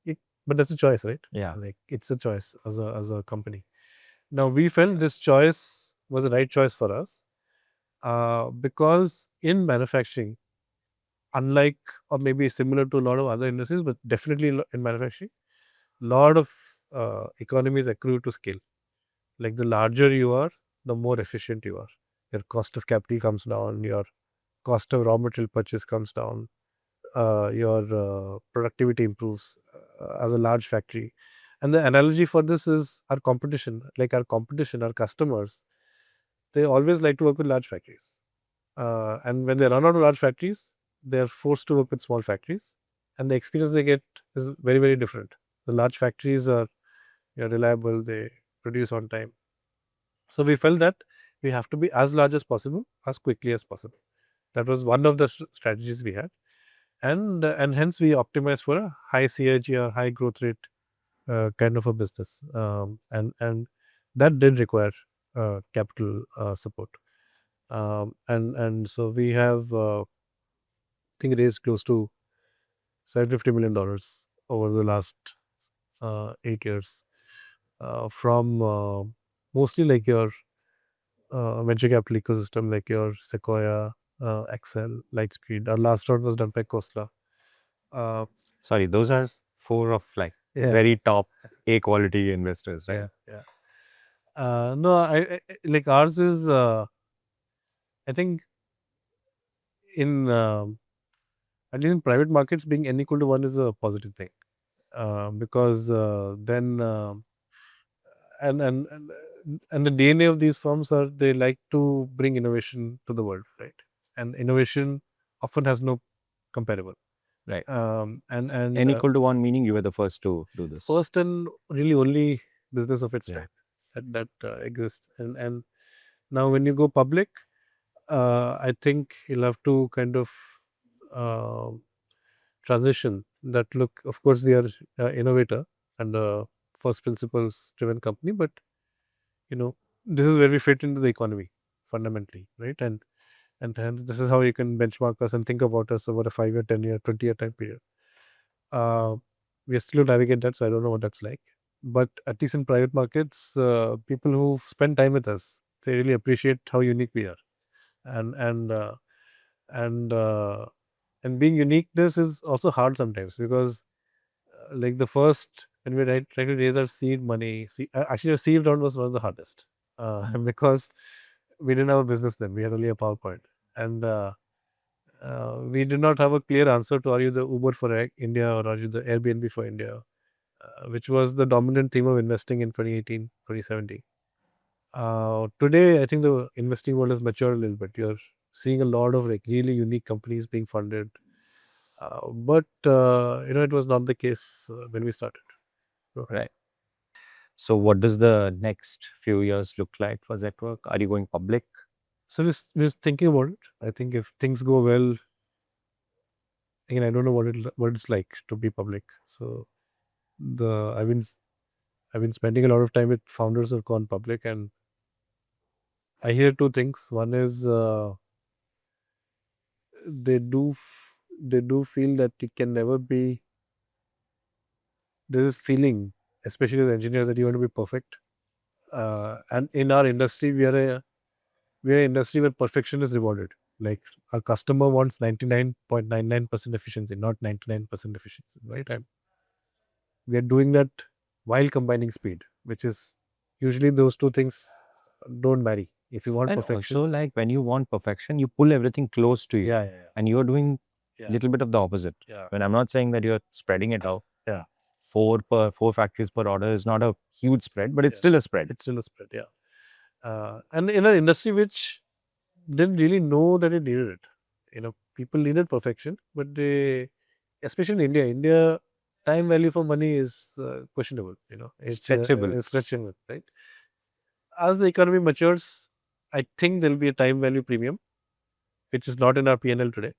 But that's a choice, right? Yeah. Like it's a choice as a company. Now we felt this choice was the right choice for us, because in manufacturing, unlike or maybe similar to a lot of other industries, but definitely in manufacturing, lot of economies accrue to scale. Like the larger you are, the more efficient you are. Your cost of capital comes down. Your cost of raw material purchase comes down. Your productivity improves as a large factory. And the analogy for this is our competition. Like our customers, they always like to work with large factories. And when they run out of large factories, they're forced to work with small factories. And the experience they get is very, very different. The large factories are reliable, they produce on time. So we felt that we have to be as large as possible, as quickly as possible. That was one of the strategies we had. And hence we optimize for a high CAGR, high growth rate kind of a business, and that did require capital support, and so we have I think raised close to $750 million over the last 8 years from mostly like your venture capital ecosystem, like your Sequoia, Excel, Lightspeed. Our last round was done by Khosla. Sorry, those are 4 of very top A quality investors, right? Yeah. No, I like ours is I think in at least in private markets, being n equal to 1 is a positive thing, because then and the DNA of these firms are they like to bring innovation to the world, right? And innovation often has no comparable. Right. And N equal to 1 meaning you were the first to do this. first and really only business of its Yeah. type that exists. And now when you go public, I think you'll have to kind of uh, transition that. Look, of course, we are innovator and first principles driven company, but this is where we fit into the economy fundamentally, right? And hence this is how you can benchmark us and think about us over a 5-year, 10-year, 20-year time period. We are still to navigate that, so I don't know what that's like. But at least in private markets, people who spend time with us, they really appreciate how unique we are, and and uh, and uh, and being uniqueness is also hard sometimes because like the first when we trying to raise our seed money, actually our seed round was one of the hardest because we didn't have a business then. We had only a PowerPoint, and we did not have a clear answer to are you the Uber for India or are you the Airbnb for India, which was the dominant theme of investing in 2018, 2017. Today, I think the investing world has matured a little bit. You're seeing a lot of like really unique companies being funded. But it was not the case when we started. So, Right. So what does the next few years look like for Zetwerk? Are you going public? So we're thinking about it. I think if things go well, again, I don't know what it's like to be public. So I've been spending a lot of time with founders who've gone public, and I hear two things. One is they do feel that it can never be. There's this feeling, especially as engineers, that you want to be perfect. And in our industry, we're an industry where perfection is rewarded. Like our customer wants 99.99% efficiency, not 99% efficiency, right? And we are doing that while combining speed, which is usually those two things don't marry. If you want And perfection, also, like when you want perfection, you pull everything close to you. yeah, And you're doing yeah, a little bit of the opposite. yeah, When I'm not saying that you're spreading it out. yeah. Four factories per order is not a huge spread, but it's still a spread. It's still a spread, yeah. And in an industry which didn't really know that it needed it. People needed perfection, but especially in India, time value for money is questionable. It's Stretchable. it's stretchable, right? As the economy matures, I think there'll be a time value premium, which is not in our P&L today.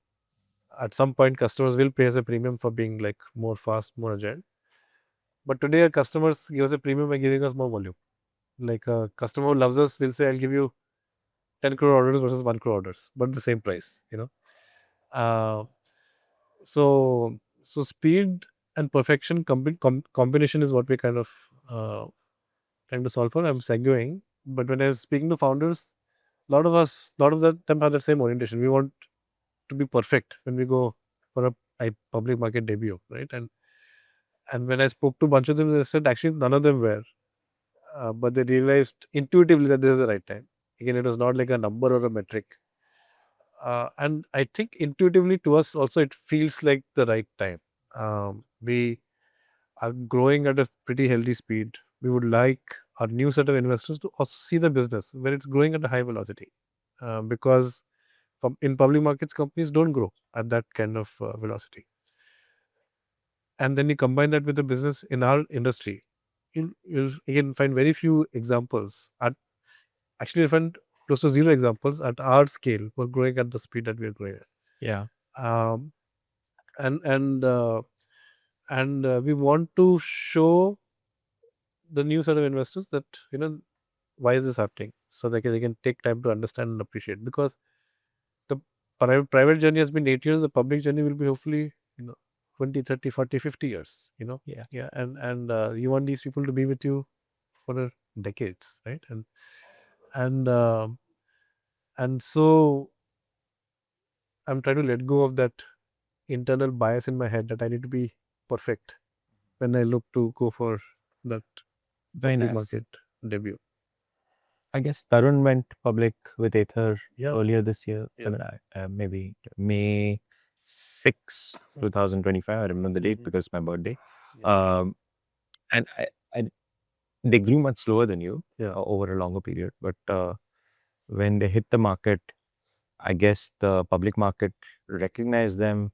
At some point, customers will pay us a premium for being like more fast, more agile. But today, our customers give us a premium by giving us more volume. Like a customer who loves us will say, "I'll give you 10 crore orders versus 1 crore orders, but the same price." Uh, so speed and perfection combination is what we kind of trying to solve for. I'm segueing, but when I was speaking to founders, a lot of them have the same orientation. We want to be perfect when we go for a public market debut, right? And when I spoke to a bunch of them, they said actually none of them were, but they realized intuitively that this is the right time. Again, it was not like a number or a metric. And I think intuitively to us also it feels like the right time. We are growing at a pretty healthy speed. We would like our new set of investors to also see the business where it's growing at a high velocity, because in public markets companies don't grow at that kind of velocity. And then you combine that with the business in our industry, you'll again find very few examples. Actually, you find close to zero examples at our scale. We're growing at the speed that we're growing at. Yeah. Um, and we want to show the new set of investors that why is this happening, so they can take time to understand and appreciate, because the private journey has been 8 years, the public journey will be hopefully 20, 30, 40, 50 years. Yeah. And you want these people to be with you for decades, right? And so I'm trying to let go of that internal bias in my head that I need to be perfect when I look to go for that Very public nice. market debut. I guess Tarun went public with Ather Yeah. earlier this year. Yeah. I mean, maybe May 6, 2025. I remember the date because it's my birthday. Yeah. And they grew much slower than you Yeah. over a longer period. But when they hit the market, I guess the public market recognized them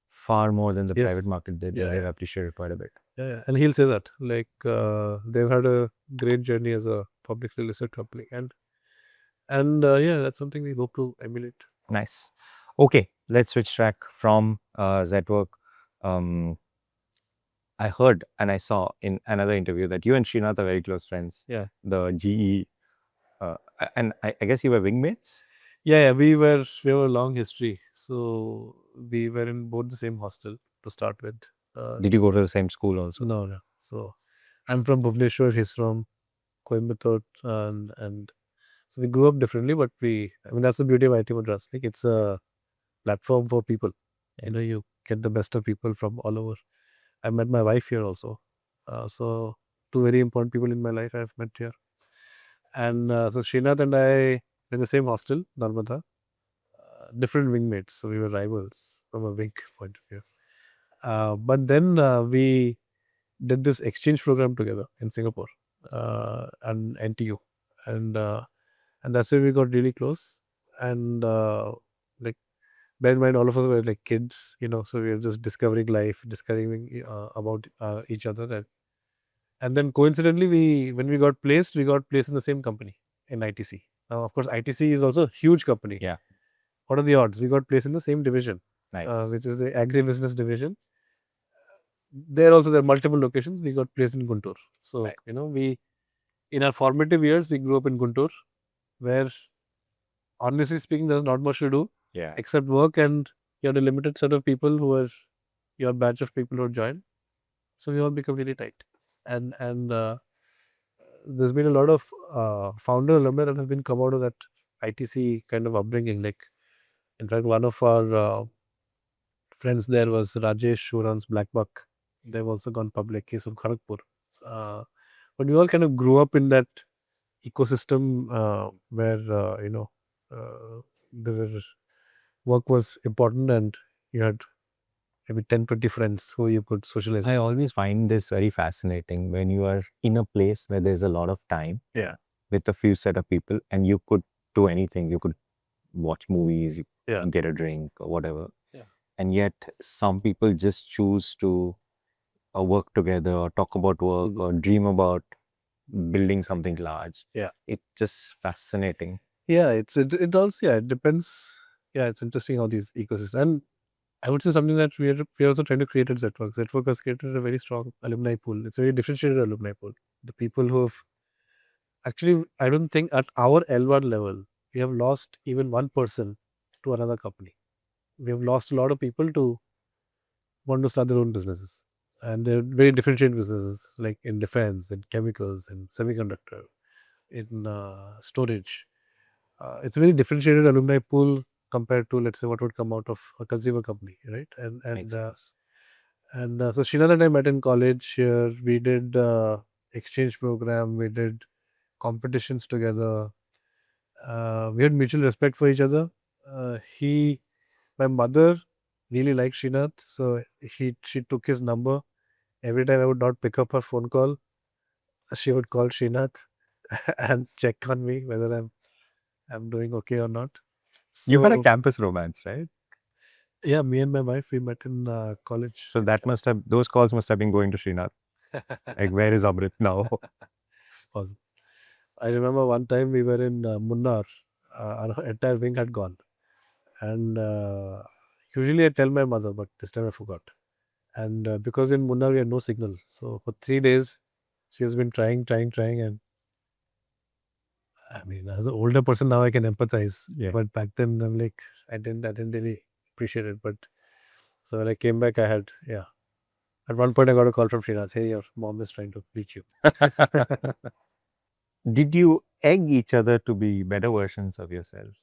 far more than the Yes. private market did, Yeah, and they've yeah. appreciated quite a bit. Yeah, and he'll say that like they've had a great journey as a publicly listed company, and yeah, that's something we hope to emulate. Nice. Okay, let's switch track from Zetwerk. I heard and I saw in another interview that you and Srinath are very close friends. Yeah. The GE, and I guess you were wingmates. Yeah, we have a long history. So we were in both the same hostel to start with. Did you go to the same school also? No. So I'm from Bhubaneswar, he's from Coimbatore, and so we grew up differently, but that's the beauty of IT Madras. Like it's a platform for people. You get the best of people from all over. I met my wife here also. So two very important people in my life I've met here. And so Srinath and I in the same hostel, Narmada, different wingmates. So we were rivals from a wing point of view. But then we did this exchange program together in Singapore and NTU. And that's where we got really close. And like, bear in mind, all of us were like kids, so we were just discovering life, discovering about each other. And then coincidentally, when we got placed in the same company in ITC. Now, of course, ITC is also a huge company. Yeah. What are the odds? We got placed in the same division, Nice. which is the agribusiness division. There are multiple locations. We got placed in Guntur. So, Right. we, in our formative years, we grew up in Guntur, where, honestly speaking, there's not much to do Yeah. except work, and you had a limited set of people who are your batch of people who joined. So we all become really tight. And there's been a lot of founder alumni that have been come out of that ITC kind of upbringing. Like, in fact, one of our friends there was Rajesh, who runs Blackbuck. They've also gone public. He's from Kharagpur. But we all kind of grew up in that ecosystem where the work was important, and you had maybe 10, 20 friends who you could socialize. I always find this very fascinating when you are in a place where there's a lot of time. Yeah. With a few set of people, and you could do anything. You could watch movies, you Yeah. get a drink or whatever. Yeah. And yet some people just choose to work together or talk about work or dream about building something large. Yeah. It's just fascinating. Yeah, it also, it depends. Yeah, it's interesting how these ecosystems, and I would say something that we're also trying to create at Zetwerk. Zetwerk has created a very strong alumni pool. It's a very differentiated alumni pool. The people who have actually, I don't think at our L1 level we have lost even one person to another company. We have lost a lot of people to want to start their own businesses, and they're very differentiated businesses, like in defense, in chemicals, in semiconductor, in storage. It's a very differentiated alumni pool compared to, let's say, what would come out of a consumer company, right? Makes sense. So Srinath and I met in college here. We did exchange program. We did competitions together. We had mutual respect for each other. My mother really liked Srinath, so she took his number. Every time I would not pick up her phone call, she would call Srinath and check on me whether I'm doing okay or not. You had a So, campus romance, right? yeah, me and my wife, we met in college. So that those calls must have been going to Srinath. Like, where is Amrit now? Awesome. I remember one time we were in Munnar. Our entire wing had gone. And usually I tell my mother, but this time I forgot. And because in Munnar we had no signal. So for 3 days, she has been trying. And I mean, as an older person now I can empathize. Yeah. But back then I'm like, I didn't really appreciate it. But so when I came back, I had, At one point I got a call from Srinath, hey, your mom is trying to reach you. Did you egg each other to be better versions of yourselves?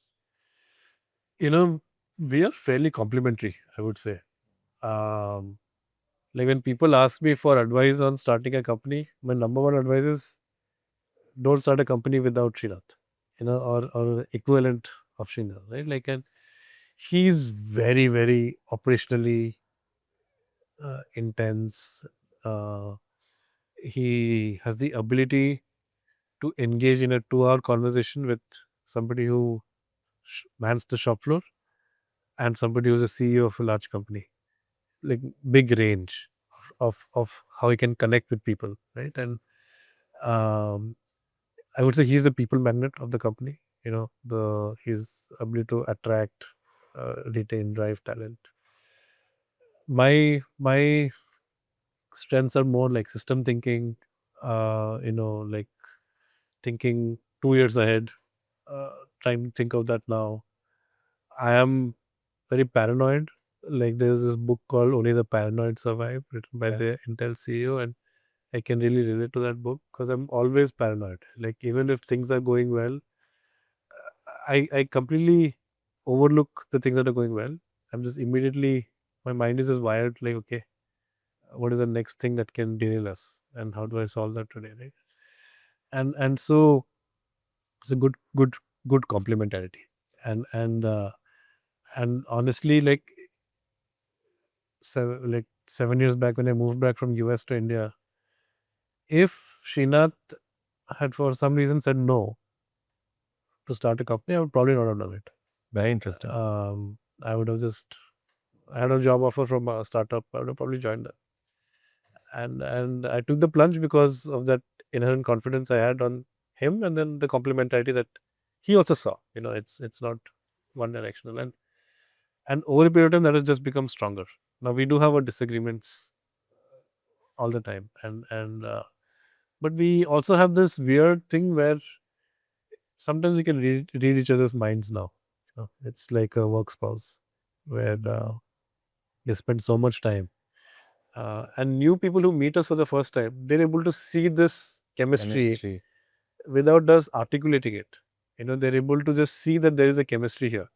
We are fairly complimentary, I would say. Like when people ask me for advice on starting a company, my number one advice is don't start a company without Srinath, or equivalent of Srinath, right? Like, and he's very, very operationally intense. he has the ability to engage in a 2-hour conversation with somebody who mans the shop floor and somebody who's a CEO of a large company. Like big range of how he can connect with people, right? And I would say he's the people magnet of the company. His ability to attract, retain, drive talent. My strengths are more like system thinking, like thinking 2 years ahead, trying to think of that now. I am very paranoid. Like there's this book called Only the Paranoid Survive, written by the Intel CEO, and I can really relate to that book because I'm always paranoid. Like even if things are going well, I completely overlook the things that are going well. I'm just immediately, my mind is just wired like, okay, what is the next thing that can derail us, and how do I solve that today, right? And so it's a good complementarity, and honestly, like 7 years back when I moved back from US to India, if Srinath had for some reason said no to start a company, I would probably not have done it. Very interesting. I would have just, I had a job offer from a startup. I would have probably joined that. And I took the plunge because of that inherent confidence I had on him, and then the complementarity that he also saw. It's not one directional, and over a period of time that has just become stronger. Now we do have our disagreements all the time, and but we also have this weird thing where sometimes we can read each other's minds now. It's like a work spouse where you spend so much time. And new people who meet us for the first time, they're able to see this chemistry without us articulating it. They're able to just see that there is a chemistry here,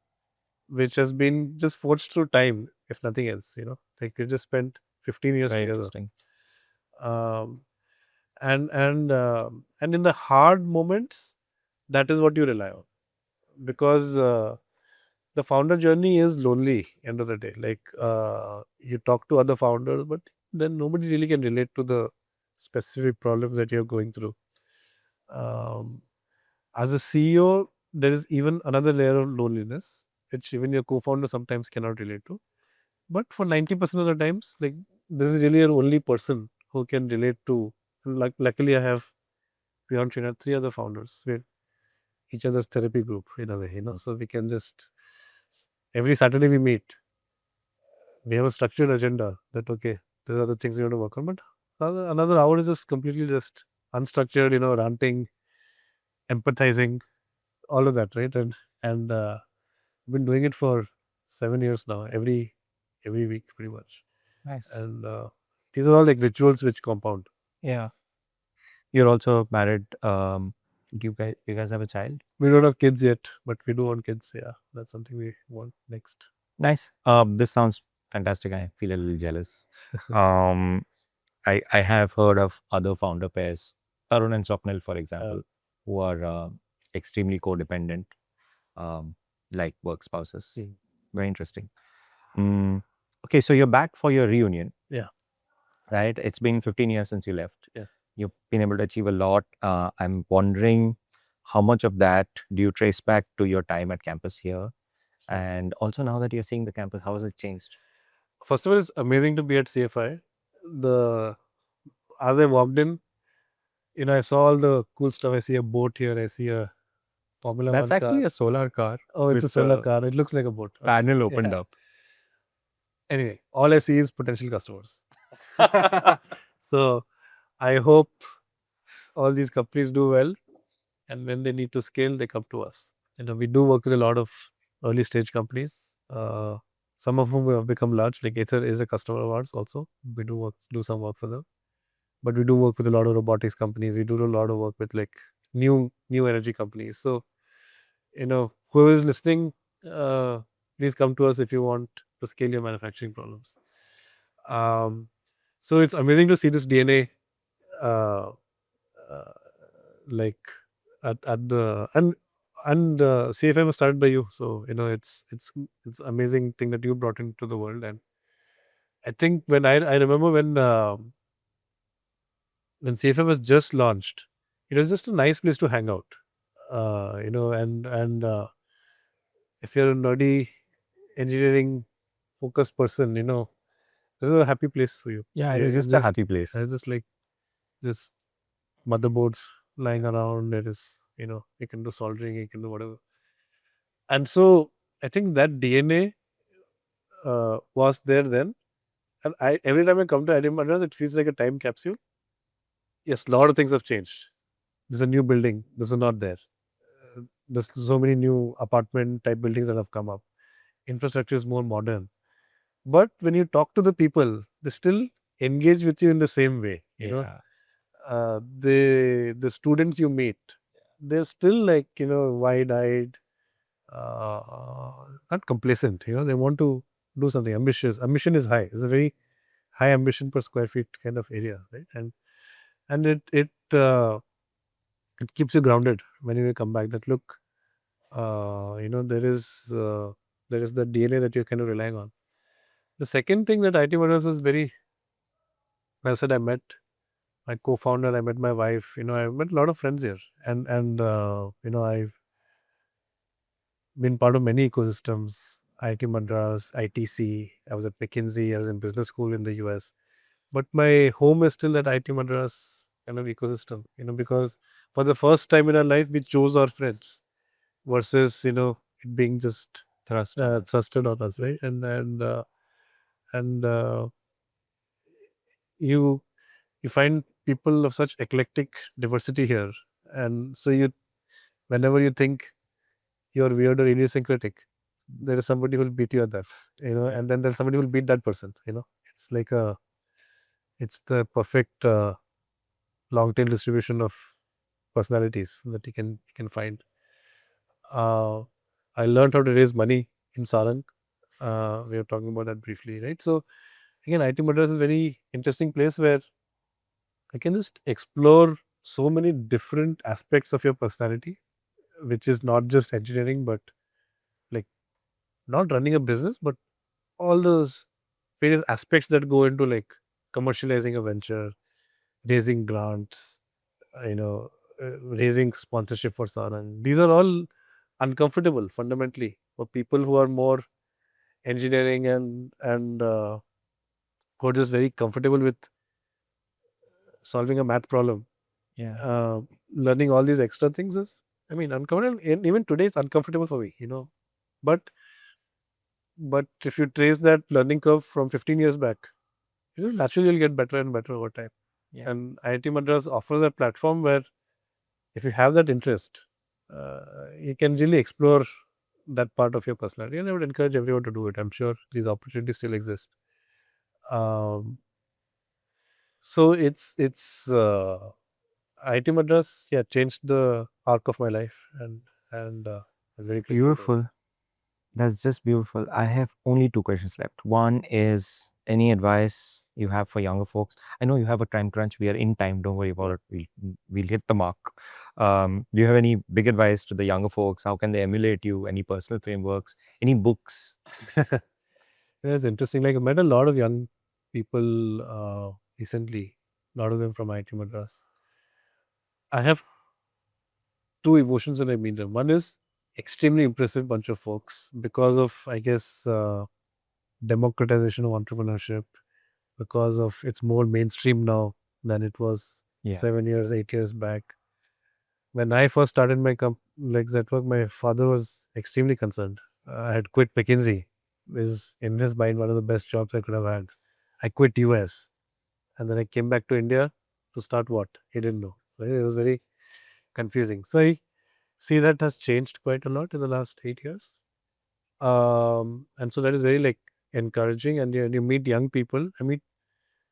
which has been just forged through time, if nothing else. Like we just spent 15 years Very together. interesting. Um, and in the hard moments, that is what you rely on, because the founder journey is lonely end of the day. Like you talk to other founders, but then nobody really can relate to the specific problems that you're going through. As a CEO, there is even another layer of loneliness, which even your co-founder sometimes cannot relate to. But for 90% of the times, like this is really your only person who can relate to. Like luckily, I have beyond Trina 3 other founders. We're each other's therapy group in a way, so we can just, every Saturday we meet. We have a structured agenda that, okay, these are the things we want to work on. But another hour is just completely just unstructured, ranting, empathizing, all of that, right? And I've been doing it for 7 years now, every week pretty much. Nice. And these are all like rituals which compound. Yeah. You're also married. Do you guys have a child? We don't have kids yet, but we do want kids. Yeah, that's something we want next. Nice. This sounds fantastic. I feel a little jealous. I have heard of other founder pairs, Tarun and Swapnil, for example, who are extremely codependent, like work spouses. Very interesting. Okay, so you're back for your reunion. Yeah. Right? It's been 15 years since you left. Yeah. You've been able to achieve a lot. I'm wondering how much of that do you trace back to your time at campus here? And also now that you're seeing the campus, how has it changed? First of all, it's amazing to be at CFI. As I walked in, I saw all the cool stuff. I see a boat here. I see a Formula That's 1 actually car. a solar car. Oh, it's a with solar the car. It looks like a boat. Okay. Panel opened Yeah. up. Anyway, all I see is potential customers. So I hope all these companies do well, and when they need to scale, they come to us. We do work with a lot of early stage companies, some of whom have become large. Like Ather is a customer of ours also. We do some work for them, but we do work with a lot of robotics companies. We do a lot of work with like new energy companies. So whoever is listening, please come to us if you want to scale your manufacturing problems. So it's amazing to see this DNA, uh, like at the and CFM was started by you, so it's amazing thing that you brought into the world. And I think when I remember when when CFM was just launched, it was just a nice place to hang out. And if you're a nerdy engineering focused person, this is a happy place for you. Yeah, it Yeah, was it's just a happy place. it's just like this motherboards lying around. There is, you can do soldering, you can do whatever. And so I think that DNA was there then. And every time I come to IIT Madras, it feels like a time capsule. Yes, a lot of things have changed. There's a new building. This is not there. There's so many new apartment type buildings that have come up. Infrastructure is more modern. But when you talk to the people, they still engage with you in the same way. The students you meet, they're still like wide-eyed, not complacent. They want to do something ambitious. Ambition is high. It's a very high ambition per square feet kind of area, right? And it keeps you grounded when you come back. That look, there is the DNA that you're kind of relying on. The second thing that IT Madras was very, I said, I met my co-founder, I met my wife. I met a lot of friends here, and I've been part of many ecosystems. IIT Madras, ITC. I was at McKinsey. I was in business school in the US. But my home is still that IIT Madras kind of ecosystem. Because for the first time in our life, we chose our friends versus it being just thrusted on us, right? And you find people of such eclectic diversity here, and so whenever you think you're weird or idiosyncratic, there is somebody who will beat you at that, and then there's somebody who will beat that person. It's like it's the perfect long tail distribution of personalities that you can find. I learned how to raise money in Sarang. We were talking about that briefly, right? So again, IT Madras is a very interesting place where I can just explore so many different aspects of your personality, which is not just engineering, but like not running a business, but all those various aspects that go into like commercializing a venture, raising grants, raising sponsorship for Sarang. These are all uncomfortable fundamentally for people who are more engineering and who are just very comfortable with solving a math problem. Learning all these extra things is, uncomfortable. And even today, it's uncomfortable for me, But if you trace that learning curve from 15 years back, it is naturally you'll get better and better over time. Yeah. And IIT Madras offers a platform where if you have that interest, you can really explore that part of your personality. And I would encourage everyone to do it. I'm sure these opportunities still exist. Um, so it's IIT Madras, changed the arc of my life, and I'm very grateful to it. Beautiful. That's just beautiful. I have only two questions left. One is any advice you have for younger folks? I know you have a time crunch. We are in time. Don't worry about it. We'll hit the mark. Do you have any big advice to the younger folks? How can they emulate you? Any personal frameworks? Any books? It's interesting. Like I met a lot of young people recently. A lot of them from IIT Madras. I have two emotions when I meet them. One is extremely impressive bunch of folks because of, I guess, democratization of entrepreneurship, because of it's more mainstream now than it was 7 years, 8 years back. When I first started my like Zetwerk, my father was extremely concerned. I had quit McKinsey. Is in his mind one of the best jobs I could have had. I quit US, and then I came back to India to start what? He didn't know. So it was very confusing. So I see that has changed quite a lot in the last 8 years. And so that is very like encouraging. And you meet young people. And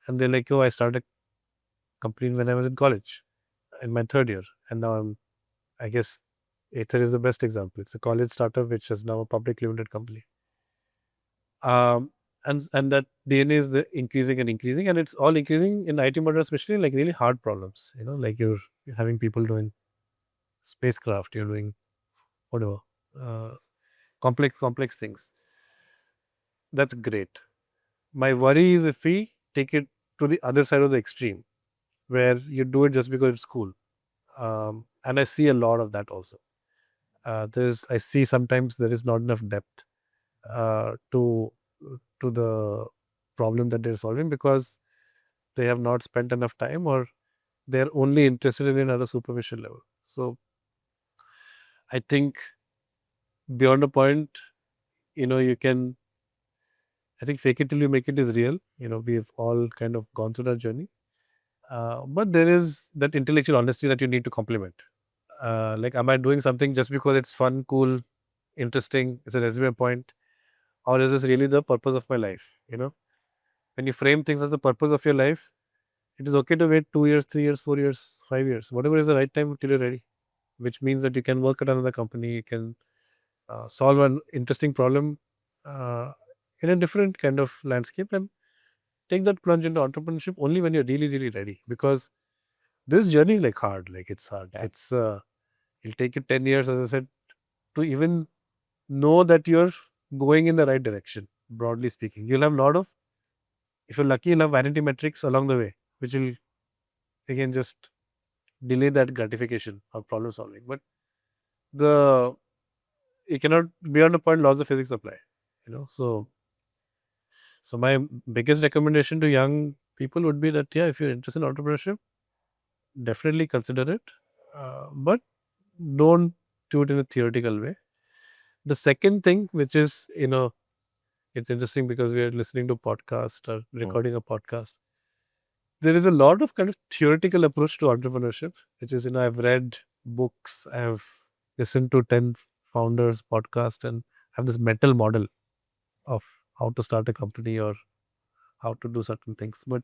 they're like, oh, I started a company when I was in college in my third year. And now I guess Ather is the best example. It's a college startup which is now a publicly limited company. And that DNA is increasing and increasing, and it's all increasing in IT Madras, especially like really hard problems. Like you're having people doing spacecraft, you're doing whatever, complex things. That's great. My worry is if we take it to the other side of the extreme, where you do it just because it's cool. And I see a lot of that also. I see sometimes there is not enough depth to the problem that they're solving because they have not spent enough time, or they're only interested in it at a superficial level. So I think beyond a point, you can, I think fake it till you make it is real. We've all kind of gone through that journey. But there is that intellectual honesty that you need to complement. Like, am I doing something just because it's fun, cool, interesting, it's a resume point, or is this really the purpose of my life? When you frame things as the purpose of your life, it is okay to wait 2 years, 3 years, 4 years, 5 years, whatever is the right time till you're ready, which means that you can work at another company, you can solve an interesting problem uh, in a different kind of landscape, and take that plunge into entrepreneurship only when you're really, really ready. Because this journey is like hard, like it's hard. It'll take you 10 years, as I said, to even know that you're going in the right direction, broadly speaking. You'll have a lot of, if you're lucky, you'll have vanity metrics along the way, which will again just delay that gratification or problem solving. But you cannot, beyond a point, laws of physics apply. So my biggest recommendation to young people would be that, yeah, if you're interested in entrepreneurship, definitely consider it, but don't do it in a theoretical way. The second thing, which is, it's interesting because we are listening to podcast or recording a podcast. There is a lot of kind of theoretical approach to entrepreneurship, which is, I've read books, I've listened to 10 founders podcast, and have this mental model of how to start a company or how to do certain things. But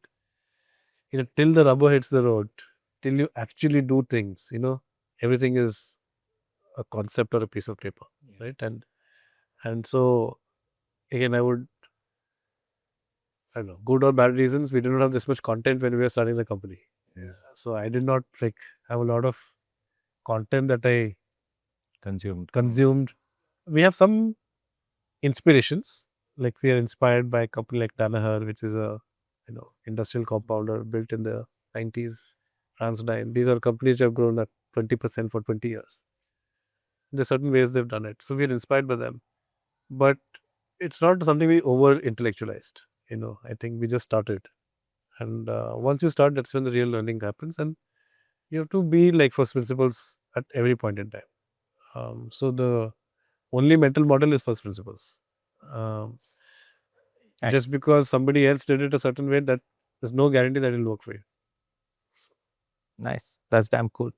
till the rubber hits the road, till you actually do things, everything is a concept or a piece of paper, right? And so again, I don't know, good or bad reasons, we did not have this much content when we were starting the company. So I did not have a lot of content that I consumed. We have some inspirations, like we are inspired by a company like Danaher, which is a industrial compounder built in the 90s, Transdine. These are companies which have grown at 20% for 20 years. There are certain ways they've done it. So we are inspired by them. But it's not something we over intellectualized. I think we just started. And once you start, that's when the real learning happens. And you have to be like first principles at every point in time. So the only mental model is first principles. Just because somebody else did it a certain way, that there's no guarantee that it'll work for you. Nice. That's damn cool.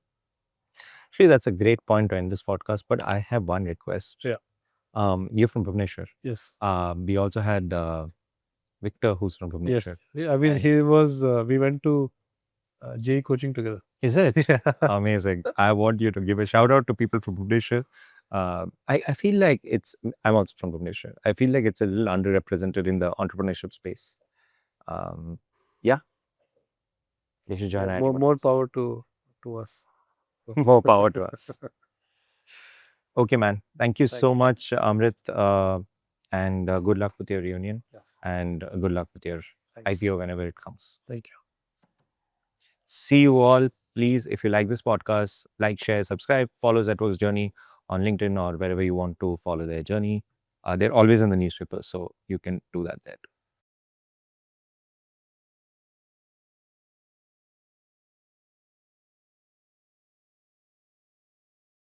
Actually, that's a great point to end this podcast, but I have one request. Yeah. You're from Bhubaneswar. Yes. We also had Victor, who's from Bhubaneswar. Yes. Yeah, I mean, he was, we went to JE coaching together. Is it? Yeah. Amazing. I want you to give a shout out to people from Bhubaneswar. I feel like I'm also from Bhubaneswar. I feel like it's a little underrepresented in the entrepreneurship space. Yeah. They should join. More power to us. More power to us. Okay, man. Thank you so much, Amrit. And good luck with your reunion. Yeah. And good luck with your IPO whenever it comes. Thank you. See you all. Please, if you like this podcast, like, share, subscribe, follow Zetwerk's journey on LinkedIn or wherever you want to follow their journey. They're always in the newspaper, so you can do that there too.